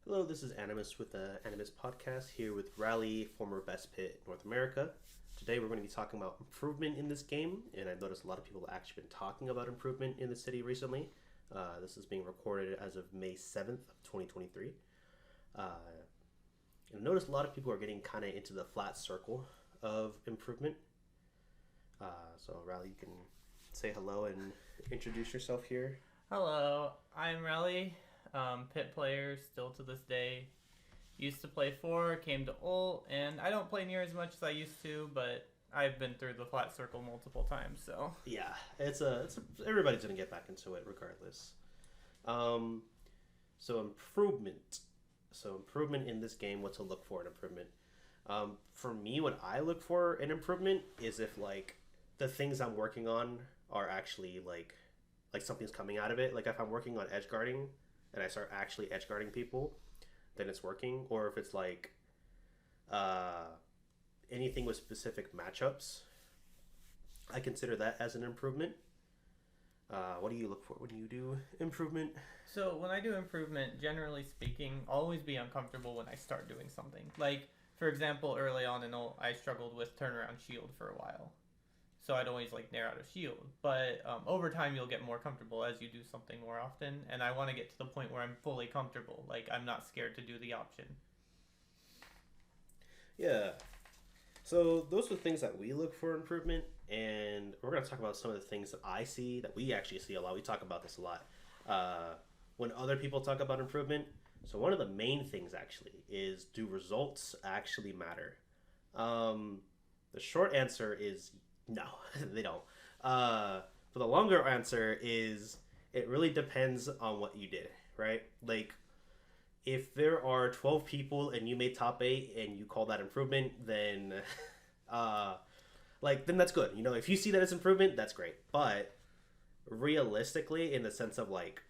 Hello, this is Animus with the Animus Podcast here with Rali, former best pit North America. Today we're going to be talking about improvement in this game, and I've noticed a lot of people have actually been talking about improvement in the city recently. This is being recorded as of May 7th of 2023. Uh, and I've noticed a lot of people are getting kind of into the flat circle of improvement. So Rali, you can say hello and introduce yourself here. Hello, I'm Rali, pit player still to this day. Used to play 4, came to ult, and I don't play near as much as I used to, but I've been through the flat circle multiple times, so. Yeah, everybody's gonna get back into it regardless. Um, so improvement. So improvement in this game. What to look for in improvement? For me, what I look for in improvement is if like the things I'm working on are actually like something's coming out of it. Like if I'm working on edge guarding and I start actually edge guarding people, then it's working. Or if it's like uh, anything with specific matchups, I consider that as an improvement. What do you look for when you do improvement? So when I do improvement, generally speaking, I'll always be uncomfortable when I start doing something. Like, for example, early on in ult, I struggled with turnaround shield for a while. So I'd always like nair out a shield. But over time, you'll get more comfortable as you do something more often. And I want to get to the point where I'm fully comfortable. Like I'm not scared to do the option. Yeah. So those are the things that we look for improvement, and we're going to talk about some of the things that I see that we actually see a lot. We talk about this a lot when other people talk about improvement. So one of the main things actually is, do results actually matter? Um, the short answer is no, they don't. But the longer answer is, it really depends on what you did, right? Like if there are 12 people and you made top 8 and you call that improvement, then uh then that's good. You know, if you see that as improvement, that's great. But realistically, in the sense of like,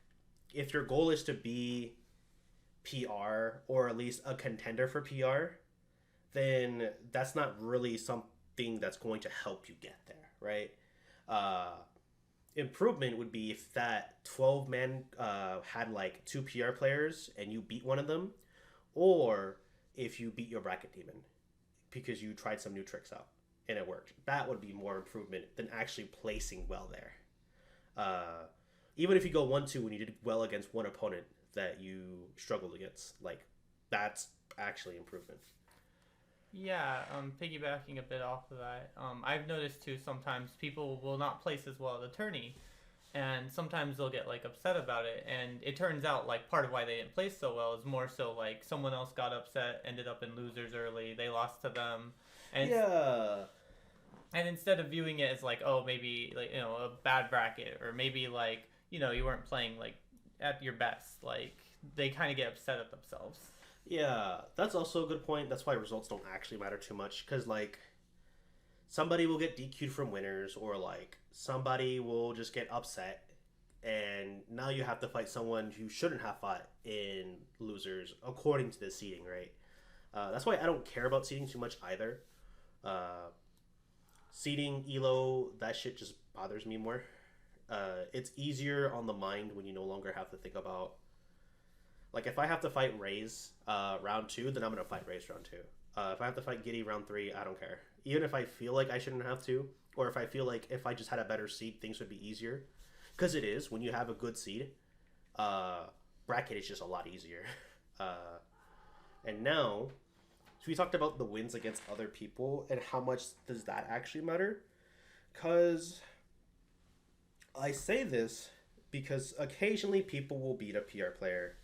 if your goal is to be PR or at least a contender for PR, then that's not really something that's going to help you get there, right? uh Improvement would be if that 12 man had like two PR players and you beat one of them, or if you beat your bracket demon because you tried some new tricks out and it worked. That would be more improvement than actually placing well there. Uh, Even if you go 1-2 and you did well against one opponent that you struggled against, like that's actually improvement. Yeah, piggybacking a bit off of that, I've noticed too sometimes people will not place as well at the tourney, and sometimes they'll get like upset about it, and it turns out like part of why they didn't place so well is more so like someone else got upset, ended up in losers early, they lost to them, and Yeah. and instead of viewing it as like, oh, maybe like a bad bracket, or maybe like you weren't playing like at your best, like they kind of get upset at themselves. Yeah, that's also a good point. That's why results don't actually matter too much, because like somebody will get DQ'd from winners, or like somebody will just get upset, and now you have to fight someone who shouldn't have fought in losers according to the seeding, right? That's why I don't care about seeding too much either. Uh, Seeding, elo, that shit just bothers me more. It's easier on the mind when you no longer have to think about, like, if I have to fight Raze round two, then I'm gonna fight Raze round two. If I have to fight Giddy round three, I don't care. Even if I feel like I shouldn't have to, or if I feel like if I just had a better seed, things would be easier. Because it is, when you have a good seed, uh, bracket is just a lot easier. Uh, and now, so we talked about the wins against other people and how much does that actually matter? Because I say this because occasionally people will beat a PR player.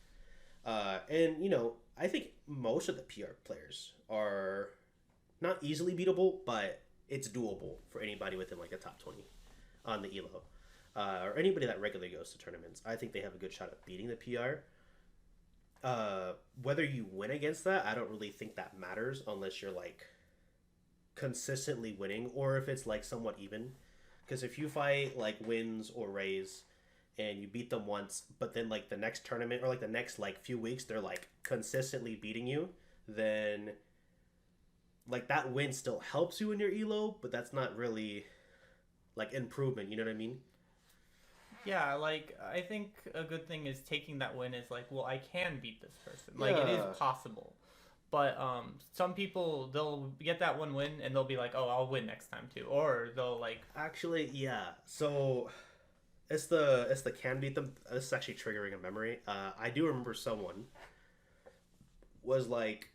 And, you know, I think most of the PR players are not easily beatable, but it's doable for anybody within like the top 20 on the elo. Or anybody that regularly goes to tournaments. I think they have a good shot at beating the PR. Whether you win against that, I don't really think that matters unless you're like consistently winning, or if it's like somewhat even. Because if you fight like wins or Rays and you beat them once, but then like the next tournament or like the next like few weeks they're like consistently beating you, then like that win still helps you in your elo, but that's not really like improvement. You know what I mean? Yeah, like I think a good thing is taking that win is like, well, I can beat this person. Like it is Yeah. possible. But some people they'll get that one win and they'll be like, "Oh, I'll win next time too," or they'll like, Actually, yeah. So it's the can beat them. This is actually triggering a memory. I do remember someone was like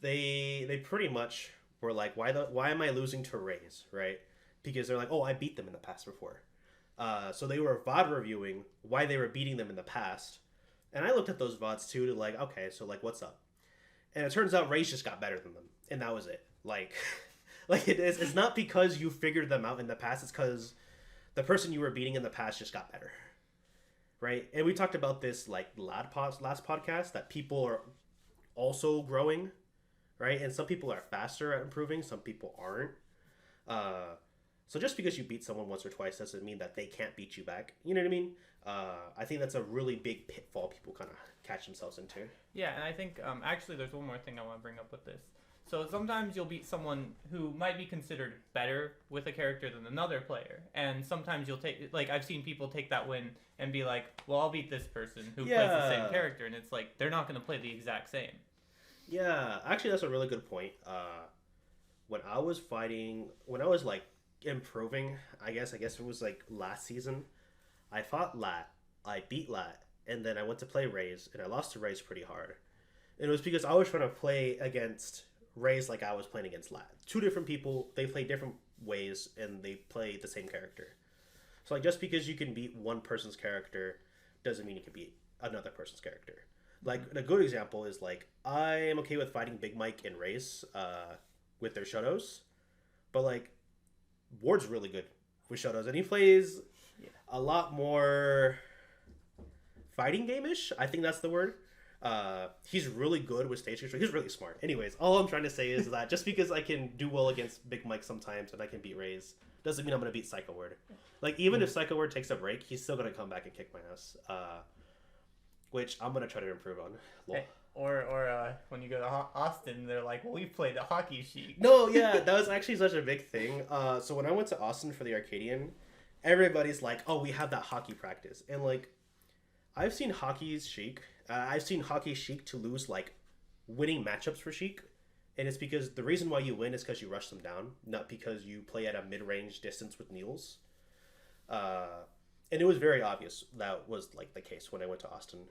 they pretty much were like, why am I losing to Rays, right? Because they're like, oh, I beat them in the past before. So they were VOD reviewing why they were beating them in the past, and I looked at those VODs too to like, okay, so like what's up? And it turns out Rays just got better than them, and that was it. Like, like it is. It's not because you figured them out in the past. It's because the person you were beating in the past just got better, right? And we talked about this like last podcast that people are also growing, right? And some people are faster at improving, some people aren't. Uh, so just because you beat someone once or twice doesn't mean that they can't beat you back. You know what I mean? I think that's a really big pitfall people kind of catch themselves into. yeah. And I think actually there's one more thing I want to bring up with this. So sometimes you'll beat someone who might be considered better with a character than another player, and sometimes you'll take like I've seen people take that win and be like, "Well, I'll beat this person who plays the same Yeah. character," and it's like they're not going to play the exact same. Yeah, actually, that's a really good point. When I was fighting, when I was like improving, I guess it was like last season. I fought Lat, I beat Lat, and then I went to play Rays, and I lost to Rays pretty hard. And it was because I was trying to play against Rays like I was playing against Lat. Two different people, they play different ways, and they play the same character. So like just because you can beat one person's character doesn't mean you can beat another person's character. Like a good example is like I am okay with fighting Big Mike and Race with their shadows, but like Ward's really good with shadows, and he plays Yeah. a lot more fighting game-ish. I think that's the word. He's really good with stage control. He's really smart. Anyways, all I'm trying to say is that just because I can do well against Big Mike sometimes and I can beat Rays doesn't mean I'm gonna beat Psycho Word. Like even if Psycho Word takes a break, he's still gonna come back and kick my ass. Which I'm gonna try to improve on. Lol. Or when you go to Austin, they're like, "Well, we played the hockey sheet." No, yeah, that was actually such a big thing. So when I went to Austin for the Arcadian, everybody's like, "Oh, we have that hockey practice," and like, I've seen hockey's Sheik. I've seen hockey Sheik to lose like winning matchups for Sheik, and it's because the reason why you win is because you rush them down, not because you play at a mid-range distance with Niels. Uh, and it was very obvious that was like the case when I went to Austin.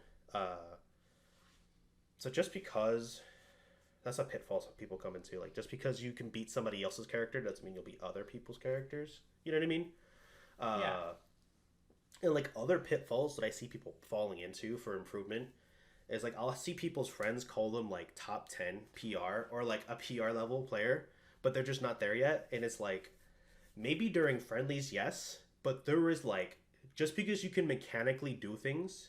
So just because that's a pitfall some people come into, like just because you can beat somebody else's character doesn't mean you'll beat other people's characters. You know what I mean? Yeah. And like other pitfalls that I see people falling into for improvement is like I'll see people's friends call them like top 10 PR or like a PR level player, but they're just not there yet. And it's like maybe during friendlies, yes, but there is like just because you can mechanically do things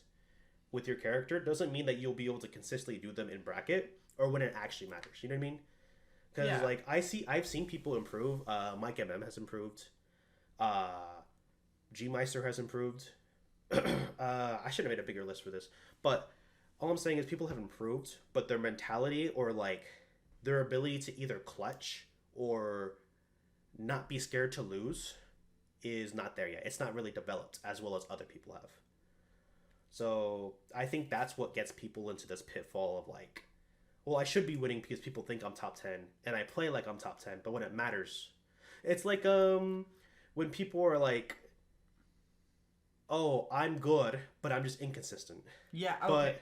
with your character doesn't mean that you'll be able to consistently do them in bracket or when it actually matters. You know what I mean? Because Yeah. like I've seen people improve. Mike has improved. Uh, G Meister has improved. I should have made a bigger list for this, but all I'm saying is people have improved, but their mentality or like their ability to either clutch or not be scared to lose is not there yet. It's not really developed as well as other people have. So I think that's what gets people into this pitfall of like, well, I should be winning because people think I'm top 10 and I play like I'm top 10, but when it matters, it's like when people are like, oh, I'm good, but I'm just inconsistent. Yeah. Okay.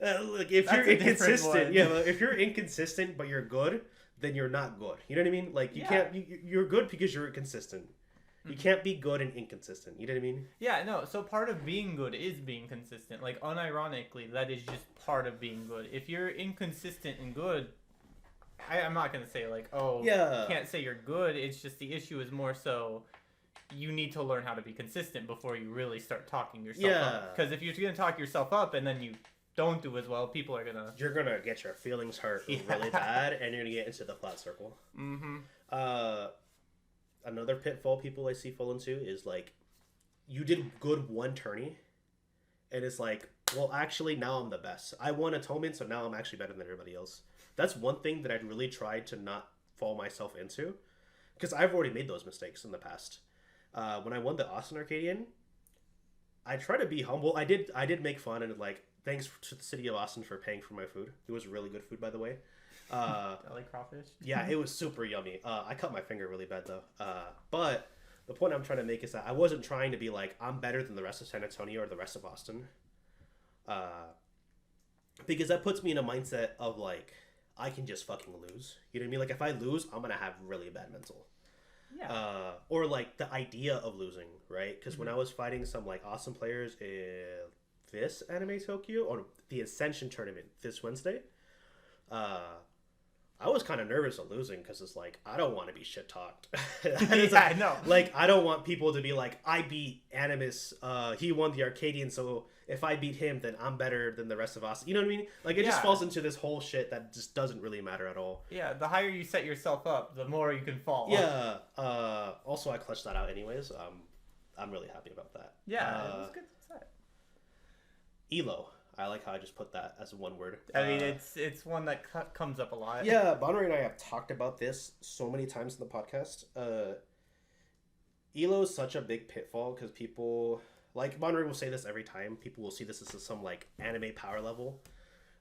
But look, if That's you're a different inconsistent, one. yeah, but if you're inconsistent but you're good, then you're not good. You know what I mean? Like you Yeah. can't. You're good because you're inconsistent. You can't be good and inconsistent. You know what I mean? Yeah, no, so part of being good is being consistent. Like, unironically, that is just part of being good. If you're inconsistent and good, I'm not going to say, like, oh, Yeah. can't say you're good. It's just the issue is more so you need to learn how to be consistent before you really start talking yourself Yeah. up. Because if you're going to talk yourself up and then you don't do as well, people are going to... You're gonna get your feelings hurt Yeah. really bad, and you're gonna get into the flat circle. Mm-hmm. Another pitfall people I see fall into is like, you did good one tourney, and it's like, well, actually, now I'm the best. I won Atonement, so now I'm actually better than everybody else. That's one thing that I'd really tried to not fall myself into, because I've already made those mistakes in the past. When I won the Austin Arcadian, I try to be humble. I did make fun and like thanks to the city of Austin for paying for my food. It was really good food, by the way. I like crawfish. Yeah, it was super yummy. I cut my finger really bad though. But the point I'm trying to make is that I wasn't trying to be like I'm better than the rest of San Antonio or the rest of Austin. Because that puts me in a mindset of like I can just fucking lose. You know what I mean? Like if I lose, I'm gonna have really bad mental. Yeah. Or like the idea of losing, right? Because when I was fighting some like awesome players in this Anime Tokyo or the Ascension tournament this Wednesday, I was kind of nervous of losing because it's like I don't want to be shit talked. I know. Like I don't want people to be like I beat Animus, he won the Arcadian, so if I beat him, then I'm better than the rest of us. You know what I mean? Like it just falls into this whole shit that just doesn't really matter at all. Yeah, the higher you set yourself up, the more you can fall. Yeah. Also, I clutched that out anyways. I'm really happy about that. Yeah, it was a good set. Elo. I like how I just put that as one word. I mean, it's one that comes up a lot. Yeah, Bonner and I have talked about this so many times in the podcast. Elo is such a big pitfall because people, like Bonner will say this every time, people will see this as some like anime power level.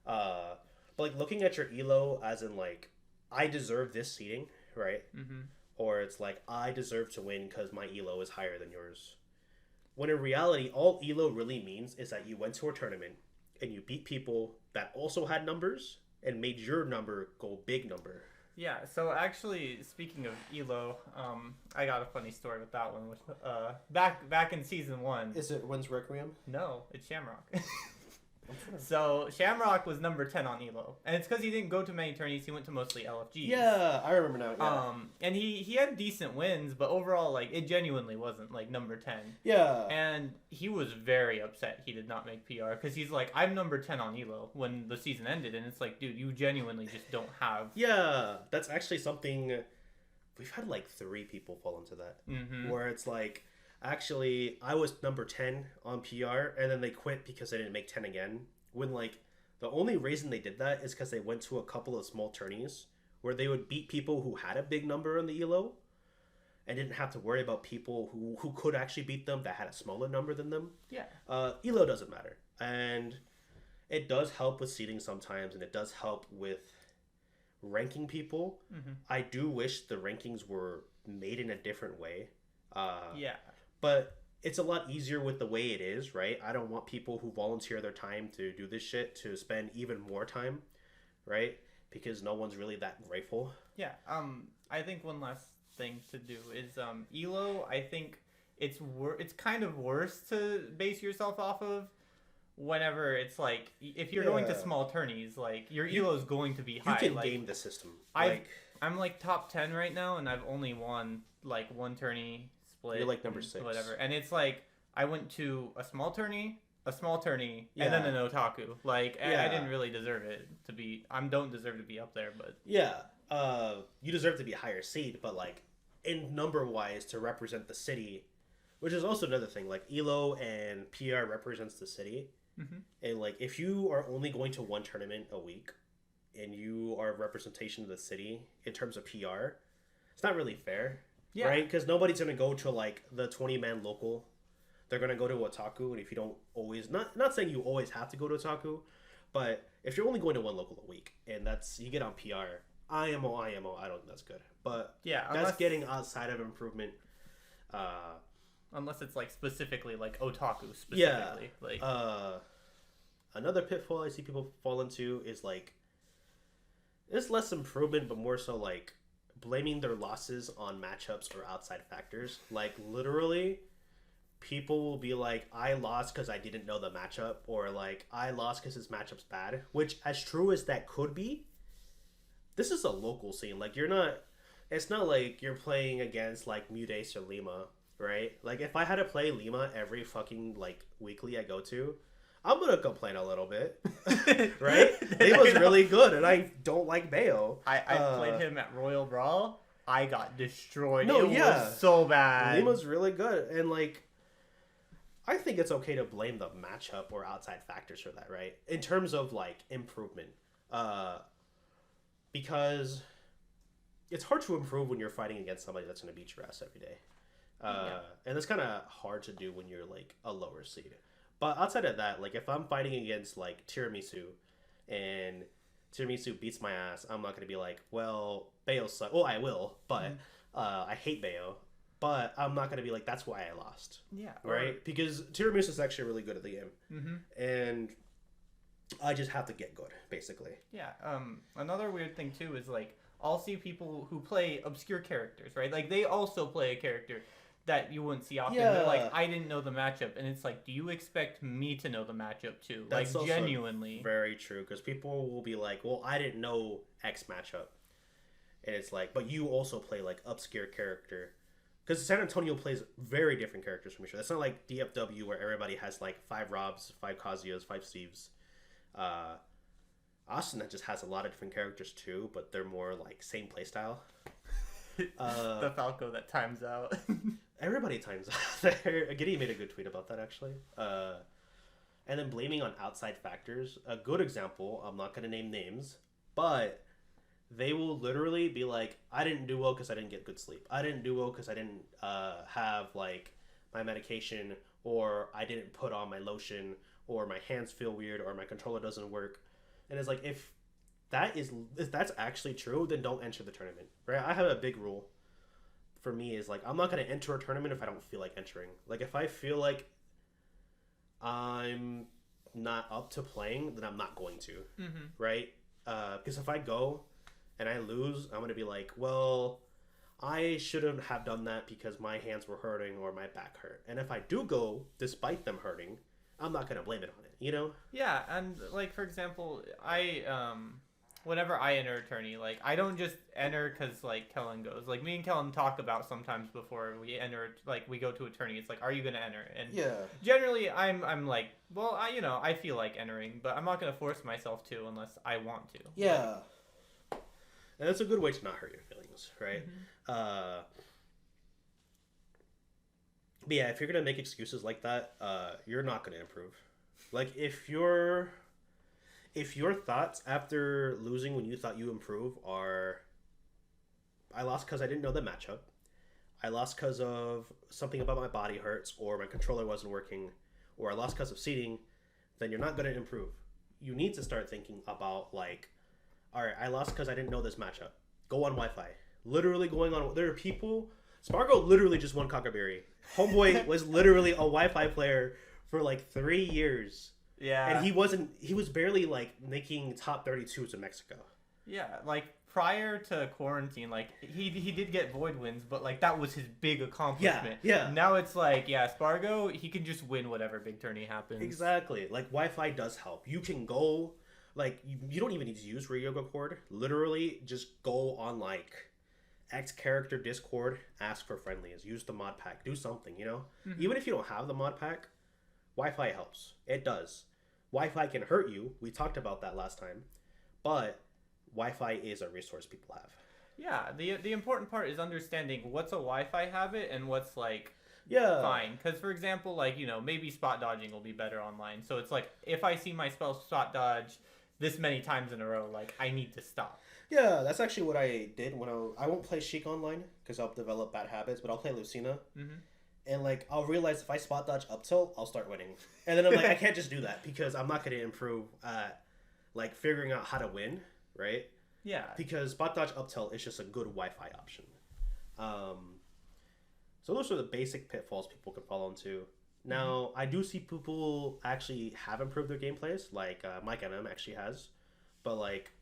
But like looking at your Elo as in like, I deserve this seating, right? Mm-hmm. Or it's like, I deserve to win because my Elo is higher than yours. When in reality, all Elo really means is that you went to a tournament and you beat people that also had numbers and made your number go big number. Yeah, so actually, speaking of Elo, I got a funny story with that one. With, back in season 1. Is it Wind's Requiem? No, it's Shamrock. So Shamrock was number 10 on Elo, and it's because he didn't go to many tourneys. He went to mostly LFGs. Yeah, I remember now. Yeah. And he had decent wins, but overall, like it genuinely wasn't like number 10. Yeah. And he was very upset he did not make PR because he's like, I'm number 10 on Elo when the season ended, and it's like, dude, you genuinely just don't have. Yeah, that's actually something. We've had like 3 people fall into that, where it's like. Actually, I was number 10 on PR, and then they quit because they didn't make 10 again. When, like, the only reason they did that is because they went to a couple of small tourneys where they would beat people who had a big number on the ELO and didn't have to worry about people who could actually beat them that had a smaller number than them. Yeah. ELO doesn't matter. And it does help with seeding sometimes, and it does help with ranking people. Mm-hmm. I do wish the rankings were made in a different way. Yeah. But it's a lot easier with the way it is, right? I don't want people who volunteer their time to do this shit to spend even more time, right? Because no one's really that grateful. Yeah. I think one last thing to do is Elo. I think it's kind of worse to base yourself off of whenever it's like if you're going to small tourneys, like your Elo is going to be high. You can like, game the system. I'm like top 10 right now, and I've only won like one tourney. Split. You're like number 6. Whatever. And it's like, I went to a small tourney, and then an otaku. Like, I didn't really deserve it to be, I don't deserve to be up there, but. Yeah. You deserve to be a higher seed, but like, in number-wise, to represent the city, which is also another thing, like, ELO and PR represents the city. Mm-hmm. And like, if you are only going to one tournament a week, and you are a representation of the city in terms of PR, it's not really fair. Yeah. Right? Because nobody's going to go to, like, the 20-man local. They're going to go to Otaku, and if you don't always... Not saying you always have to go to Otaku, but if you're only going to one local a week, and that's... You get on PR, IMO, I don't think that's good. But yeah, that's getting outside of improvement. Unless it's, like, specifically, like, Otaku specifically. Yeah. Like, another pitfall I see people fall into is, like... It's less improvement, but more so, like... blaming their losses on matchups or outside factors. Like, literally, people will be like, I lost because I didn't know the matchup, or like, I lost because this matchup's bad. Which, as true as that could be, this is a local scene. Like, it's not like you're playing against, like, Mudace or Lima, right? Like, if I had to play Lima every fucking, like, weekly I go to, I'm gonna complain a little bit, right? He was really good, and I don't like Bayo. I played him at Royal Brawl. I got destroyed. No, it was so bad. Lima's really good, and like, I think it's okay to blame the matchup or outside factors for that, right? In terms of like improvement, because it's hard to improve when you're fighting against somebody that's gonna beat your ass every day. Yeah. And it's kind of hard to do when you're like a lower seed. But outside of that, like if I'm fighting against like Tiramisu, and Tiramisu beats my ass, I'm not gonna be like, well, Bayo sucks. Well, I will, but I hate Bayo. But I'm not gonna be like, that's why I lost, Yeah. right? Because Tiramisu is actually really good at the game, Mm-hmm. and I just have to get good, basically. Yeah. Another weird thing too is like I'll see people who play obscure characters, right? Like they also play a character that you wouldn't see often. Yeah. They're like, I didn't know the matchup, and it's like, do you expect me to know the matchup too? That's like also genuinely. very true, because people will be like, well, I didn't know X matchup, and it's like, but you also play like obscure character. Because San Antonio plays very different characters from each other. It's not like DFW where everybody has like 5 Robs, 5 Kazuya's, 5 Steves. Uh, Austin just has a lot of different characters too, but they're more like same playstyle. The Falco that times out. Everybody times out there. Giddy made a good tweet about that actually. And then blaming on outside factors. A good example, I'm not going to name names, but they will literally be like, I didn't do well because I didn't get good sleep. I didn't do well because I didn't have like my medication, or I didn't put on my lotion, or my hands feel weird, or my controller doesn't work. And it's like, if that's actually true, then don't enter the tournament, right? I have a big rule for me is like, I'm not going to enter a tournament if I don't feel like entering. Like if I feel like I'm not up to playing, then I'm not going to, right? Because if I go and I lose, I'm going to be like, well, I shouldn't have done that because my hands were hurting or my back hurt. And if I do go despite them hurting, I'm not going to blame it on it, you know? Yeah, and like for example, I whenever I enter a tourney, like I don't just enter because like Kellen goes. Like me and Kellen talk about sometimes before we enter, like we go to a tourney. It's like, are you gonna enter? And Yeah. generally, I'm like, well, I feel like entering, but I'm not gonna force myself to unless I want to. Yeah. And that's a good way to not hurt your feelings, right? But yeah, if you're gonna make excuses like that, you're not gonna improve. Like if your thoughts after losing when you thought you improve are, I lost because I didn't know the matchup, I lost because of something about my body hurts, or my controller wasn't working, or I lost because of seating, then you're not gonna improve. You need to start thinking about like, all right, I lost because I didn't know this matchup. Go on Wi-Fi. Literally going on. There are people. Spargo literally just won Cockabiri. Homeboy was literally a Wi-Fi player for like 3 years. Yeah. And he was barely like making top 32s in Mexico. Yeah, like prior to quarantine, like he did get void wins, but like that was his big accomplishment. Yeah. Now it's like, yeah, Spargo, he can just win whatever big tourney happens. Exactly. Like Wi-Fi does help. You can go, like you don't even need to use Ryoga Cord. Literally just go on like X character Discord, ask for friendlies, use the mod pack, do something, you know? Even if you don't have the mod pack, Wi-Fi helps. It does. Wi-Fi can hurt you. We talked about that last time. But Wi-Fi is a resource people have. Yeah, the important part is understanding what's a Wi-Fi habit and what's like fine. Because for example, like maybe spot dodging will be better online. So it's like if I see my spell spot dodge this many times in a row, like I need to stop. Yeah, that's actually what I did when I won't play Sheik online because I'll develop bad habits, but I'll play Lucina. And like I'll realize if I spot dodge up tilt, I'll start winning. And then I'm like, I can't just do that because I'm not going to improve at like figuring out how to win, right? Yeah. Because spot dodge up tilt is just a good Wi-Fi option. So those are the basic pitfalls people can fall into. Now, I do see people actually have improved their gameplays, like Mike MM actually has. But like,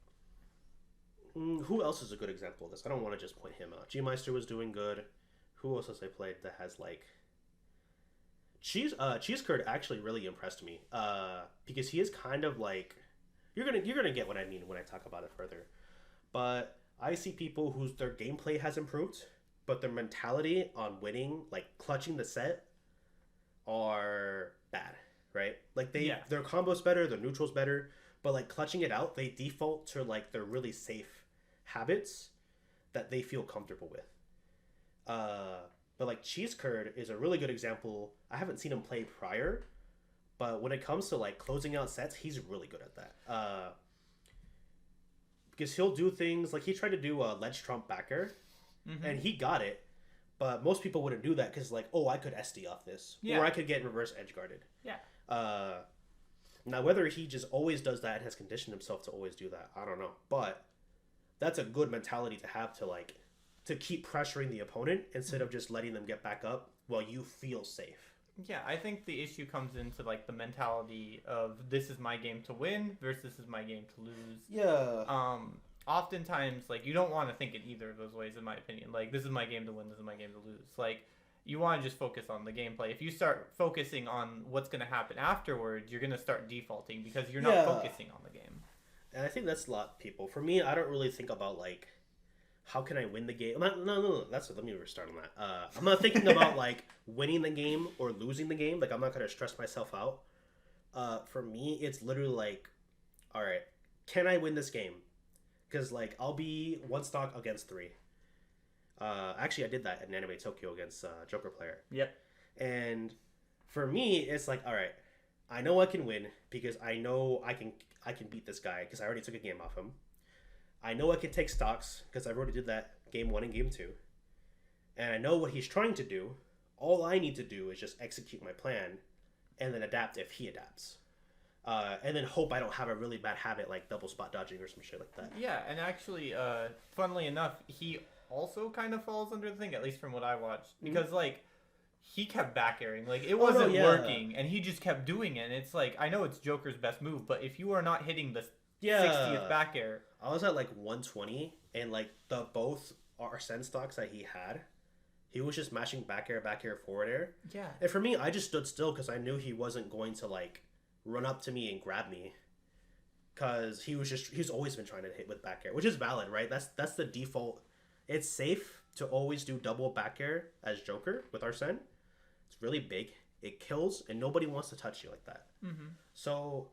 who else is a good example of this? I don't want to just point him out. G-Meister was doing good. Who else has I played that has like... Cheese Curd actually really impressed me. Because he is kind of like... You're gonna get what I mean when I talk about it further. But I see people whose their gameplay has improved, but their mentality on winning, like clutching the set, are bad, right? Like their combo's better, their neutral's better, but like clutching it out, they default to like their really safe habits that they feel comfortable with. But like Cheese Curd is a really good example. I haven't seen him play prior, but when it comes to like closing out sets, he's really good at that. Because he'll do things like he tried to do a ledge trump backer, and he got it, But most people wouldn't do that because, like, oh, I could SD off this. Yeah. Or I could get reverse edge guarded. Yeah. Now, whether he just always does that and has conditioned himself to always do that, I don't know. But that's a good mentality to have to, like, to keep pressuring the opponent instead of just letting them get back up while you feel safe. Yeah, I think the issue comes into, like, the mentality of this is my game to win versus this is my game to lose. Yeah. Oftentimes, like, you don't want to think in either of those ways, in my opinion. Like, this is my game to win, this is my game to lose. Like, you want to just focus on the gameplay. If you start focusing on what's going to happen afterwards, you're going to start defaulting because you're not focusing on the game. And I think that's a lot of people. For me, I don't really think about, like, how can I win the game? No. Let me restart on that. I'm not thinking about, like, winning the game or losing the game. Like, I'm not going to stress myself out. For me, it's literally like, all right, can I win this game? Because, like, I'll be one stock against 3. Actually, I did that in Anime Tokyo against Joker player. Yep. And for me, it's like, all right, I know I can win because I know I can beat this guy because I already took a game off him. I know I can take stocks because I already did that game 1 and game 2. And I know what he's trying to do. All I need to do is just execute my plan and then adapt if he adapts. And then hope I don't have a really bad habit like double spot dodging or some shit like that. Yeah, and actually, funnily enough, he also kind of falls under the thing, at least from what I watched. Because, like, he kept back airing. Like, it wasn't working, and he just kept doing it. And it's like, I know it's Joker's best move, but if you are not hitting the 60th back air. I was at, like, 120, and, like, the both Arsene stocks that he had, he was just mashing back air, forward air. Yeah. And for me, I just stood still because I knew he wasn't going to, like, run up to me and grab me. Because he's always been trying to hit with back air, which is valid, right? That's the default. It's safe to always do double back air as Joker with Arsene. It's really big. It kills, and nobody wants to touch you like that. Mm-hmm. So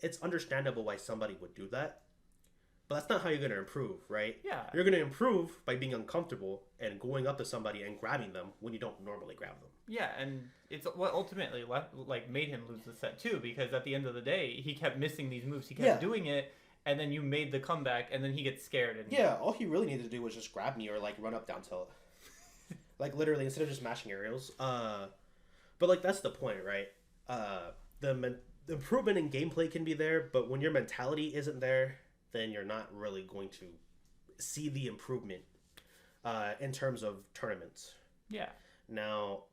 it's understandable why somebody would do that. But that's not how you're going to improve, right? Yeah. You're going to improve by being uncomfortable and going up to somebody and grabbing them when you don't normally grab them. Yeah, and it's what ultimately made him lose the set too, because at the end of the day, he kept missing these moves. He kept doing it, and then you made the comeback, and then he gets scared. And yeah, all he really needed to do was just grab me or, like, run up down tilt. Like, literally, instead of just mashing aerials. But, like, that's the point, right? The improvement in gameplay can be there, but when your mentality isn't there, then you're not really going to see the improvement in terms of tournaments. Yeah. Now,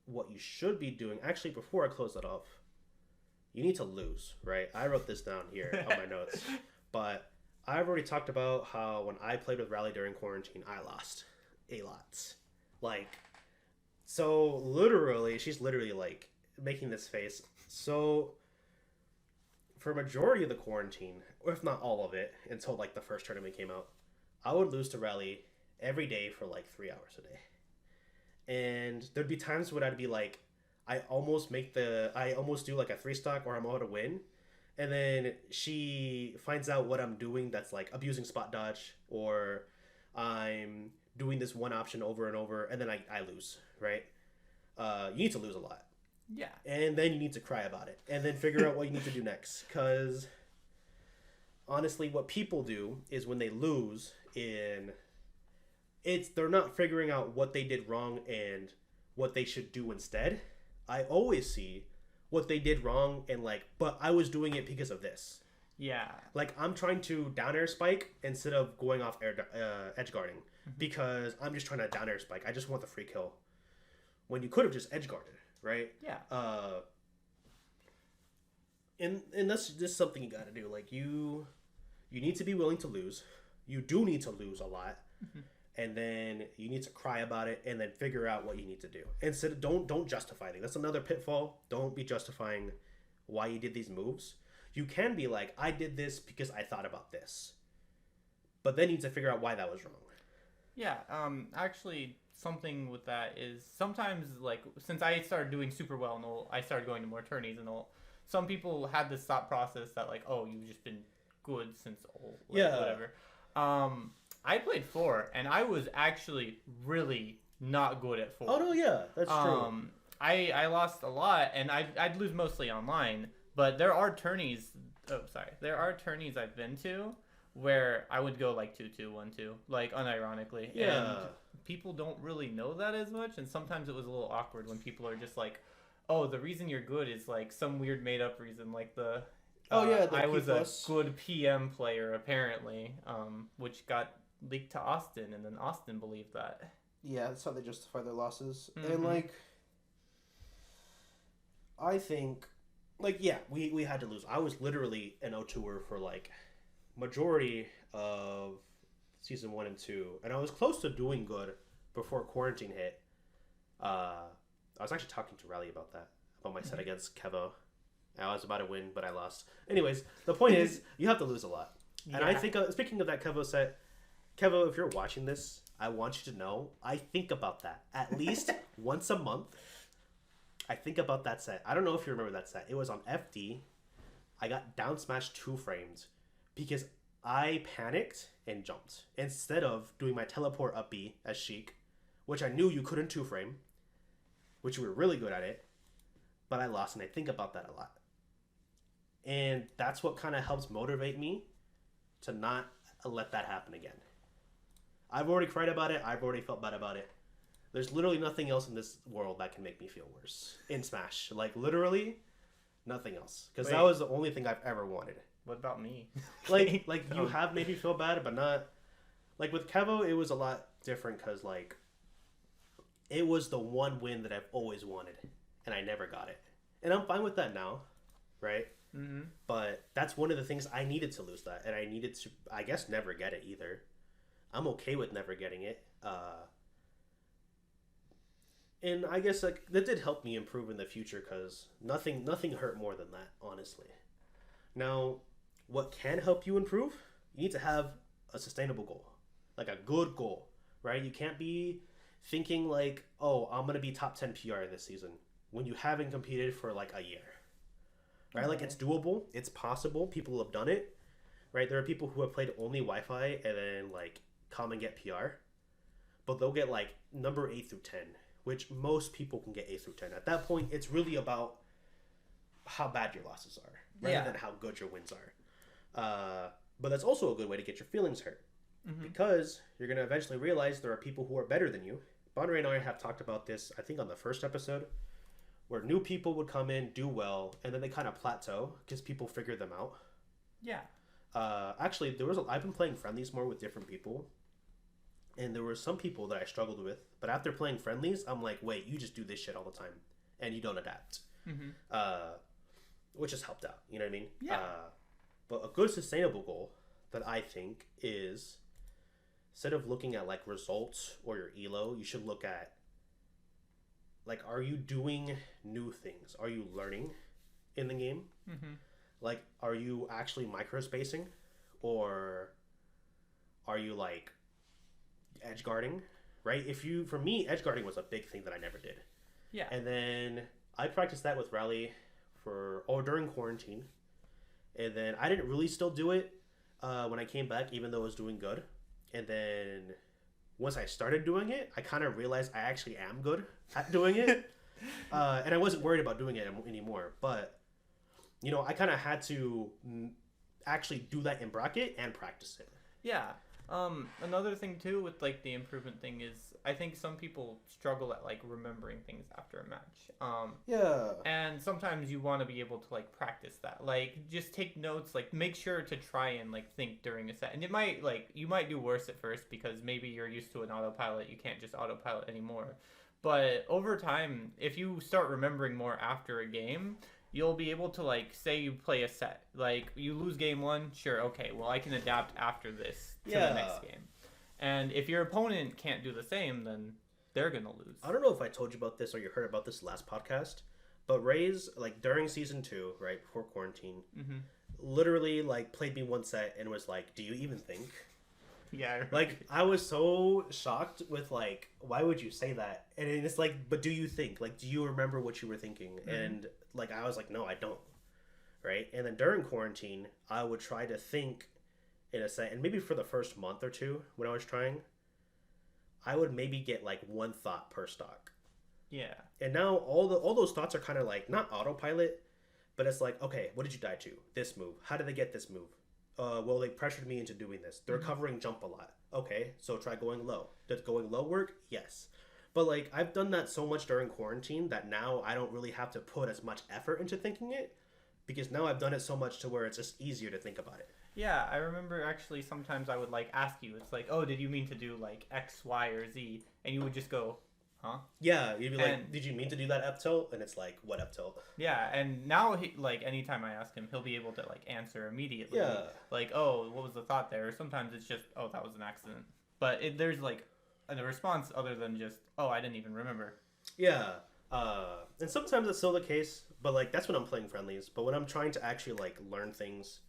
what you should be doing, actually, before I close that off, you need to lose, right? I wrote this down here on my notes, but I've already talked about how when I played with Rali during quarantine, I lost a lot. Like, so literally, she's literally, like, making this face. So for a majority of the quarantine, or if not all of it, until, like, the first tournament came out, I would lose to Rally every day for, like, 3 hours a day. And there'd be times when I'd be like, I almost do, like, a 3-stock or I'm about to win. And then she finds out what I'm doing that's, like, abusing spot dodge, or I'm doing this one option over and over, and then I lose, right? You need to lose a lot. Yeah. And then you need to cry about it. And then figure out what you need to do next. Because, honestly, what people do is when they lose, they're not figuring out what they did wrong and what they should do instead. I always see what they did wrong and, like, but I was doing it because of this. Yeah. Like, I'm trying to down air spike instead of going off edge guarding because I'm just trying to down air spike. I just want the free kill. When you could have just edge guarded, right? Yeah. And that's just something you got to do. Like, you need to be willing to lose. You do need to lose a lot. Mm-hmm. And then you need to cry about it and then figure out what you need to do. Instead of, don't justify things. That's another pitfall. Don't be justifying why you did these moves. You can be like, I did this because I thought about this. But then you need to figure out why that was wrong. Yeah, actually, something with that is sometimes, like, since I started doing super well and all, I started going to more tourneys and all, some people had this thought process that, like, oh, you've just been good since all, like, whatever. I played 4, and I was actually really not good at 4. Oh, no, yeah, that's true. I lost a lot, and I'd lose mostly online, but there are tourneys I've been to where I would go like 2-2-1-2, like unironically. Yeah. And people don't really know that as much, and sometimes it was a little awkward when people are just like, "Oh, the reason you're good is like some weird made up reason, like the Oh yeah, the I P was plus. a good PM player apparently, which got leaked to Austin, and then Austin believed that." Yeah, that's how they justify their losses. And Mhm. like, I think, like, yeah, we had to lose. I was literally an O2er for like majority of season 1 and 2, and I was close to doing good before quarantine hit. I was actually talking to Rali about that, about my set against Kevo. I was about to win, but I lost. Anyways, the point is, you have to lose a lot. And I Yeah. think, speaking of that Kevo set, Kevo, if you're watching this, I want you to know I think about that at least once a month. I think about that set. I don't know if you remember that set. It was on FD. I got down smashed 2 frames because I panicked and jumped instead of doing my teleport up B as Sheik, which I knew you couldn't 2 frame, which you were really good at it, but I lost, and I think about that a lot. And that's what kind of helps motivate me to not let that happen again. I've already cried about it. I've already felt bad about it. There's literally nothing else in this world that can make me feel worse in Smash. Like, literally nothing else. Because that Wait. was the only thing I've ever wanted. What about me? Like you have made me feel bad, but not... Like, with Kevo, it was a lot different because, like, it was the one win that I've always wanted, and I never got it. And I'm fine with that now, right? Mm-hmm. But that's one of the things I needed to lose that, and I needed to, I guess, never get it either. I'm okay with never getting it. And I guess like that did help me improve in the future because nothing hurt more than that, honestly. Now, what can help you improve? You need to have a sustainable goal, like a good goal, right? You can't be thinking like, oh, I'm gonna be top 10 PR this season when you haven't competed for like a year, right? Like it's doable, it's possible. People have done it, right? There are people who have played only Wi-Fi and then like come and get PR, but they'll get like number 8 through 10, which most people can get 8 through 10. At that point, it's really about how bad your losses are rather than how good your wins are. But that's also a good way to get your feelings hurt because you're going to eventually realize there are people who are better than you. Bonre and I have talked about this, I think, on the first episode, where new people would come in, do well, and then they kind of plateau because people figure them out. Yeah. Actually, I've been playing friendlies more with different people, and there were some people that I struggled with, but after playing friendlies, I'm like, wait, you just do this shit all the time, and you don't adapt. Which has helped out, you know what I mean? Yeah. But a good sustainable goal that I think is, instead of looking at like results or your elo, you should look at like, are you doing new things? Are you learning in the game? Like, are you actually microspacing, or are you like edge guarding? Right? For me, edge guarding was a big thing that I never did. Yeah. And then I practiced that with Rali during quarantine, and then I didn't really still do it when I came back, even though I was doing good. And then once I started doing it, I kind of realized I actually am good at doing it, and I wasn't worried about doing it anymore. But you know, I kind of had to actually do that in bracket and practice it. Yeah. Another thing too with like the improvement thing is I think some people struggle at like remembering things after a match. Yeah. And sometimes you want to be able to like practice that. Like just take notes, like make sure to try and like think during a set. And it might like you might do worse at first because maybe you're used to an autopilot, you can't just autopilot anymore. But over time, if you start remembering more after a game, you'll be able to like say you play a set, like you lose game 1, sure, okay, well I can adapt after this to the next game. And if your opponent can't do the same, then they're gonna lose. I don't know if I told you about this or you heard about this last podcast, but Ray's like during season 2, right before quarantine, literally like played me one set and was like, "Do you even think?" Yeah. Like I was so shocked with like, why would you say that? And it's like, but do you think? Like, do you remember what you were thinking? And like I was like, no, I don't. Right? And then during quarantine, I would try to think in a set, and maybe for the first month or two when I was trying, I would maybe get like one thought per stock. Yeah. And now all those thoughts are kind of like not autopilot, but it's like, okay, what did you die to? This move. How did they get this move? well, they pressured me into doing this. They're covering jump a lot. Okay, so try going low. Does going low work? Yes. But like I've done that so much during quarantine that now I don't really have to put as much effort into thinking it because now I've done it so much to where it's just easier to think about it. Yeah, I remember actually sometimes I would like ask you, it's like, oh, did you mean to do like X, Y, or Z? And you would just go, huh? Yeah, you'd be like, And "Did you mean to do that up tilt?" And it's like, "What up tilt?" yeah, and now like anytime I ask him, he'll be able to like answer immediately. Yeah, Like, oh, what was the thought there? Or sometimes it's just, oh, that was an accident. But there's like a response other than just, oh, I didn't even remember. yeah. And sometimes it's still the case, but like that's when I'm playing friendlies. But when I'm trying to actually like learn things,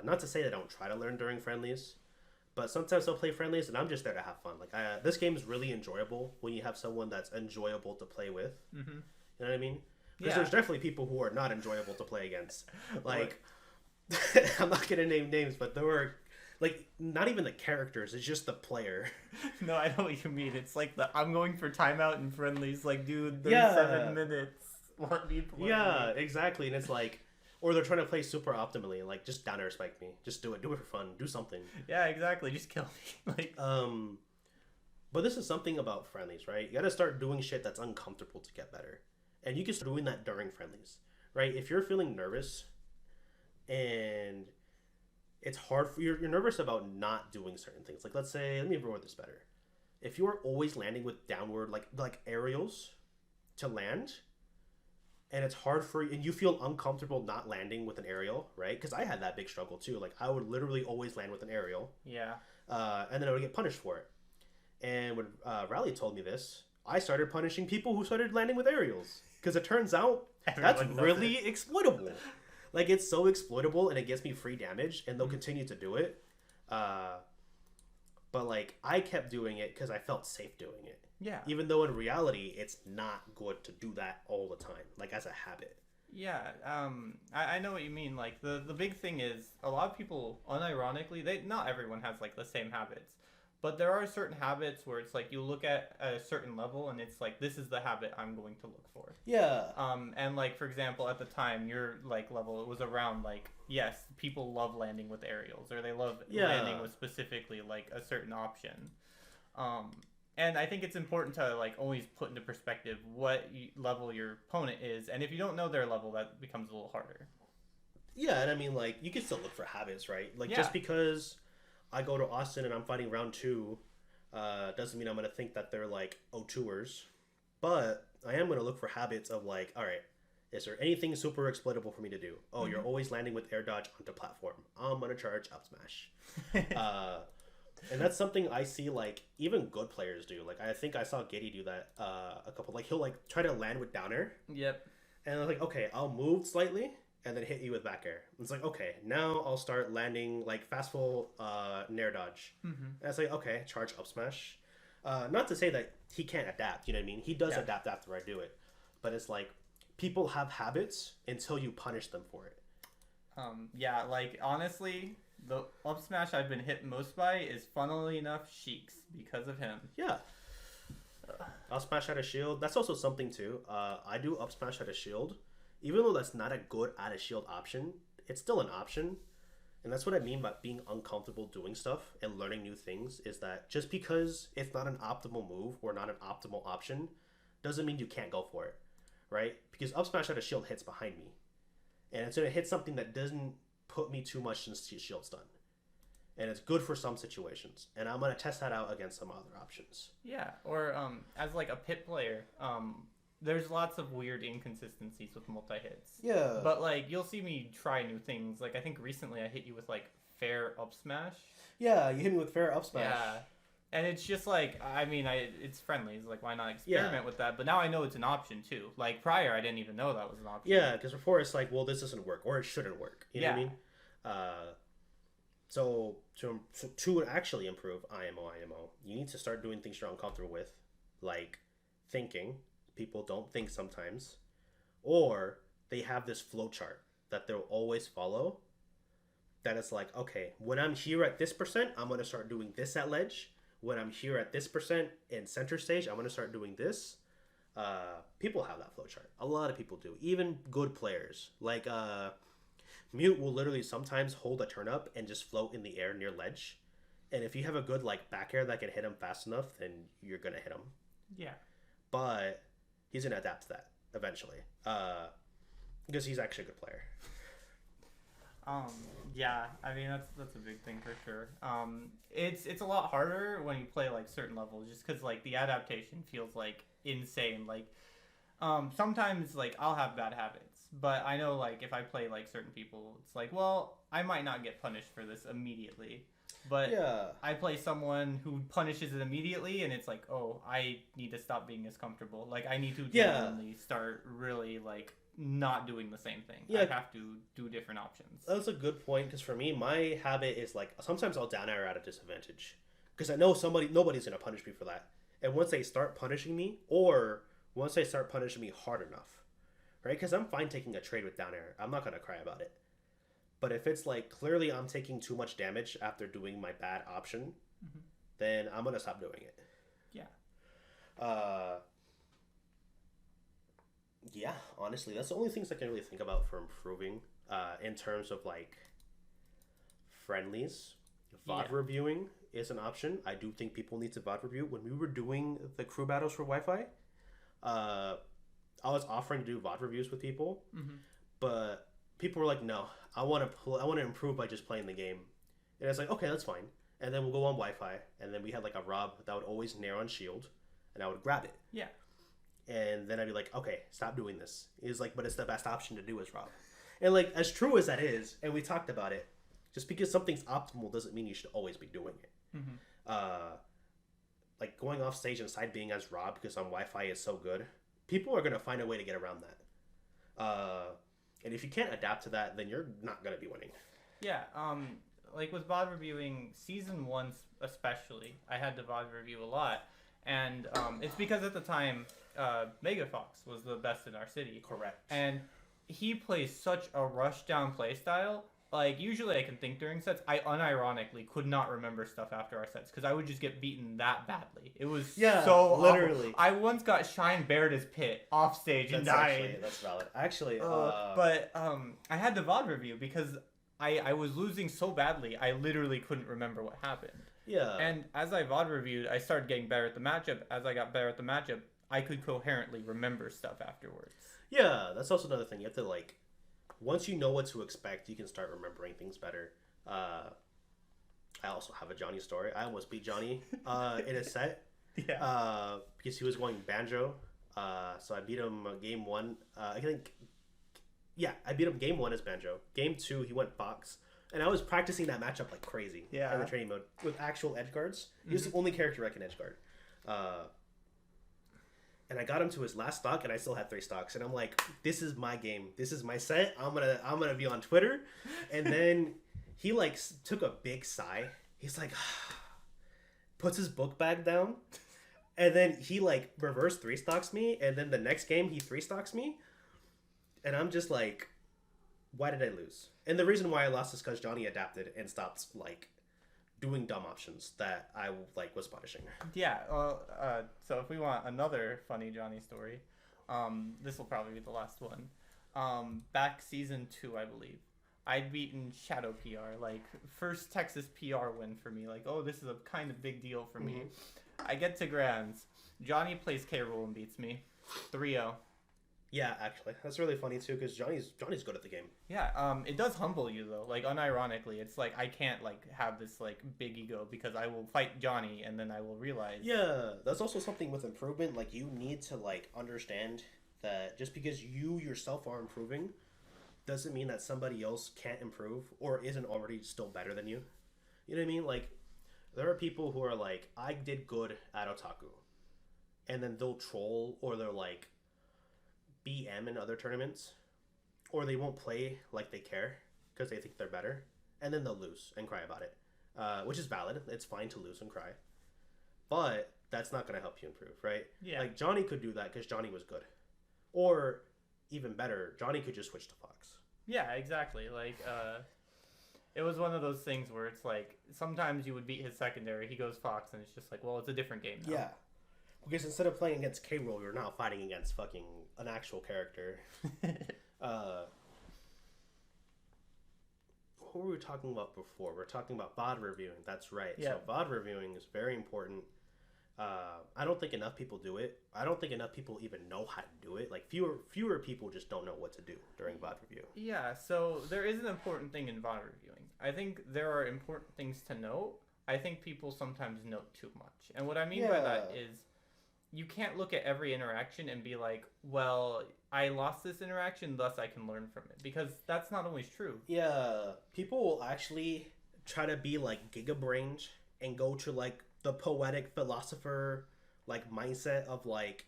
not to say that I don't try to learn during friendlies, but sometimes I'll play friendlies and I'm just there to have fun. Like this game is really enjoyable when you have someone that's enjoyable to play with. Mm-hmm. You know what I mean? Because Yeah. there's definitely people who are not enjoyable to play against. Like, I'm not gonna name names, but there were like not even the characters; it's just the player. No, I know what you mean. It's like I'm going for timeout and friendlies. Like, dude, there's Yeah. 7 minutes. Let me play. Yeah, exactly. And it's like, or they're trying to play super optimally, like just down air spike me, just do it for fun, do something. Yeah, exactly. Just kill me. Like, But this is something about friendlies, right? You got to start doing shit that's uncomfortable to get better, and you can start doing that during friendlies, right? If you're feeling nervous, and it's hard for you're nervous about not doing certain things. Like let's say, let me word this better. If you're always landing with downward like aerials to land, and it's hard for you, and you feel uncomfortable not landing with an aerial, right? Because I had that big struggle too. Like I would literally always land with an aerial, yeah. and then I would get punished for it. And when Rally told me this, I started punishing people who started landing with aerials because it turns out that's Everyone does really exploitable. Like it's so exploitable, and it gets me free damage, and they'll continue to do it. But like I kept doing it because I felt safe doing it. Yeah. Even though in reality, it's not good to do that all the time, like as a habit. Yeah, I know what you mean. Like the big thing is a lot of people, unironically, not everyone has like the same habits, but there are certain habits where it's like you look at a certain level and it's like this is the habit I'm going to look for. Yeah. And like for example, at the time your like level, it was around like yes, people love landing with aerials or they love landing with specifically like a certain option. And I think it's important to like always put into perspective what level your opponent is, and if you don't know their level, that becomes a little harder. Yeah, and I mean like you can still look for habits, right? Like Yeah. just because I go to Austin and I'm fighting round 2, doesn't mean I'm gonna think that they're like O2ers, but I am gonna look for habits of like, all right, is there anything super exploitable for me to do? Oh, you're always landing with air dodge onto platform. I'm gonna charge up smash. And that's something I see like even good players do. Like I think I saw Giddy do that a couple. Like he'll like try to land with down air. Yep. And I'm like, okay, I'll move slightly and then hit you with back air. It's like, okay, now I'll start landing like fast full nair dodge. Mm-hmm. And it's like, okay, charge up smash. Not to say that he can't adapt, you know what I mean? He does adapt after I do it. But it's like people have habits until you punish them for it. Yeah, like honestly, the up smash I've been hit most by is funnily enough Sheik's because of him. Yeah. Up smash out of shield. That's also something too. I do up smash out of shield. Even though that's not a good out of shield option, it's still an option. And that's what I mean by being uncomfortable doing stuff and learning new things is that just because it's not an optimal move or not an optimal option doesn't mean you can't go for it, right? Because up smash out of shield hits behind me. And it's going to hit something that doesn't put me too much since shield stun. And it's good for some situations. And I'm going to test that out against some other options. Yeah, or as like a pit player, there's lots of weird inconsistencies with multi-hits. Yeah. But like you'll see me try new things. Like I think recently I hit you with like fair up smash. Yeah, you hit me with fair up smash. Yeah. And it's just like, I mean, it's friendly. It's like, why not experiment with that? But now I know it's an option too. Like prior, I didn't even know that was an option. Yeah, because before it's like, well, this doesn't work, or it shouldn't work. You know what I mean? So to actually improve IMO, you need to start doing things you're uncomfortable with, like thinking. People don't think sometimes, or they have this flow chart that they'll always follow. That it's like, okay, when I'm here at this percent, I'm gonna start doing this at ledge. When I'm here at this percent in center stage, I'm gonna start doing this. People have that flow chart. A lot of people do. Even good players. Like Mute will literally sometimes hold a turn up and just float in the air near ledge. And if you have a good like back air that can hit him fast enough, then you're gonna hit him. Yeah. But he's gonna adapt to that eventually. Because he's actually a good player. Yeah, I mean that's a big thing for sure. It's a lot harder when you play like certain levels, just because like the adaptation feels like insane. Like, sometimes like I'll have bad habits, but I know like if I play like certain people, it's like, well, I might not get punished for this immediately, but Yeah. I play someone who punishes it immediately, and it's like, oh, I need to stop being as comfortable. Like I need to genuinely start really like not doing the same thing. Yeah. I have to do different options. That's a good point because for me, my habit is like sometimes I'll down air at a disadvantage because I know nobody's gonna punish me for that. And once they start punishing me, or once they start punishing me hard enough, right? Because I'm fine taking a trade with down air. I'm not gonna cry about it. But if it's like clearly I'm taking too much damage after doing my bad option, then I'm gonna stop doing it. Yeah. Yeah, honestly, that's the only things I can really think about for improving in terms of like friendlies. VOD reviewing is an option. I do think people need to VOD review. When we were doing the crew battles for Wi-Fi, I was offering to do VOD reviews with people, but people were like, "No, I want to improve by just playing the game," and it's like, "Okay, that's fine." And then we'll go on Wi-Fi, and then we had like a Rob that would always nair on shield, and I would grab it. Yeah. And then I'd be like, okay, stop doing this. He's like, but it's the best option to do is Rob. And like, as true as that is, and we talked about it, just because something's optimal doesn't mean you should always be doing it. Like going off stage and side being as Rob because on Wi-Fi is so good, people are gonna find a way to get around that. And if you can't adapt to that, then you're not gonna be winning. Yeah. Like with VOD reviewing, season 1 especially, I had to VOD review a lot, and it's because at the time, Mega Fox was the best in our city. Correct. And he plays such a rush down play style. Like, usually I can think during sets. I unironically could not remember stuff after our sets because I would just get beaten that badly. It was so literally awful. I once got Shine bared as Pit off stage and died. That's valid. Actually, but I had to VOD review because I was losing so badly. I literally couldn't remember what happened. Yeah. And as I VOD reviewed, I started getting better at the matchup. As I got better at the matchup, I could coherently remember stuff afterwards. Yeah, that's also another thing. You have to like, once you know what to expect, you can start remembering things better. I also have a Johnny story. I almost beat Johnny in a set. Yeah. Because he was going banjo. So I beat him game 1. I think, yeah, I beat him game 1 as banjo. Game 2, he went fox. And I was practicing that matchup like crazy in the training mode with actual edge guards. He was the only character I can edge guard. And I got him to his last stock, and I still had 3 stocks. And I'm like, "This is my game. This is my set. I'm gonna be on Twitter." And then he like took a big sigh. He's like, puts his book bag down, and then he like reverse 3 stocks me. And then the next game he 3 stocks me, and I'm just like, why did I lose? And the reason why I lost is because Johnny adapted and stopped like doing dumb options that I like was punishing. Yeah. Well, so if we want another funny Johnny story, this will probably be the last one. Back season 2, I believe, I'd beaten Shadow PR, like first Texas PR win for me. Like, oh, this is a kind of big deal for me. I get to Grands. Johnny plays K. Rool and beats me 3-0. Yeah, actually, that's really funny too because Johnny's good at the game. Yeah, it does humble you though. Like unironically, it's like I can't like have this like big ego because I will fight Johnny and then I will realize. Yeah, that's also something with improvement. Like you need to like understand that just because you yourself are improving, doesn't mean that somebody else can't improve or isn't already still better than you. You know what I mean? Like there are people who are like, I did good at Otaku, and then they'll troll or they're like BM in other tournaments, or they won't play like they care because they think they're better, and then they'll lose and cry about it, which is valid. It's fine to lose and cry, but that's not going to help you improve, right? Yeah. Like Johnny could do that because Johnny was good, or even better, Johnny could just switch to Fox. Yeah, exactly. Like it was one of those things where it's like sometimes you would beat his secondary, he goes Fox, and it's just like, well, it's a different game now. Yeah. Because instead of playing against K. Rool, you're now fighting against fucking an actual character. who were we talking about before? We're talking about VOD reviewing. That's right. Yeah. So VOD reviewing is very important. I don't think enough people do it. I don't think enough people even know how to do it. Like fewer people just don't know what to do during VOD review. Yeah, so there is an important thing in VOD reviewing. I think there are important things to note. I think people sometimes note too much. And what I mean by that is you can't look at every interaction and be like, well, I lost this interaction, thus I can learn from it. Because that's not always true. Yeah, people will actually try to be like gigabrained and go to like the poetic philosopher like mindset of like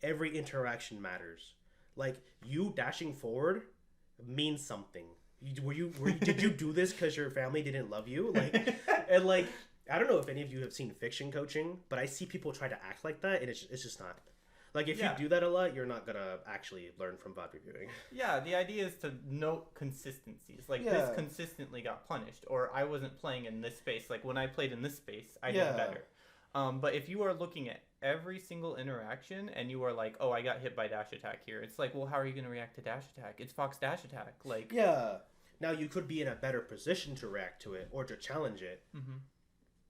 every interaction matters. Like you dashing forward means something. Did you do this because your family didn't love you? Like, and like I don't know if any of you have seen fiction coaching, but I see people try to act like that, and it's just not. Like if you do that a lot, you're not gonna actually learn from VOD reviewing. Yeah, the idea is to note consistencies. Like this consistently got punished, or I wasn't playing in this space. Like when I played in this space, I did better. But if you are looking at every single interaction and you are like, oh, I got hit by dash attack here, it's like, well, how are you gonna react to dash attack? It's Fox dash attack. Like now you could be in a better position to react to it or to challenge it,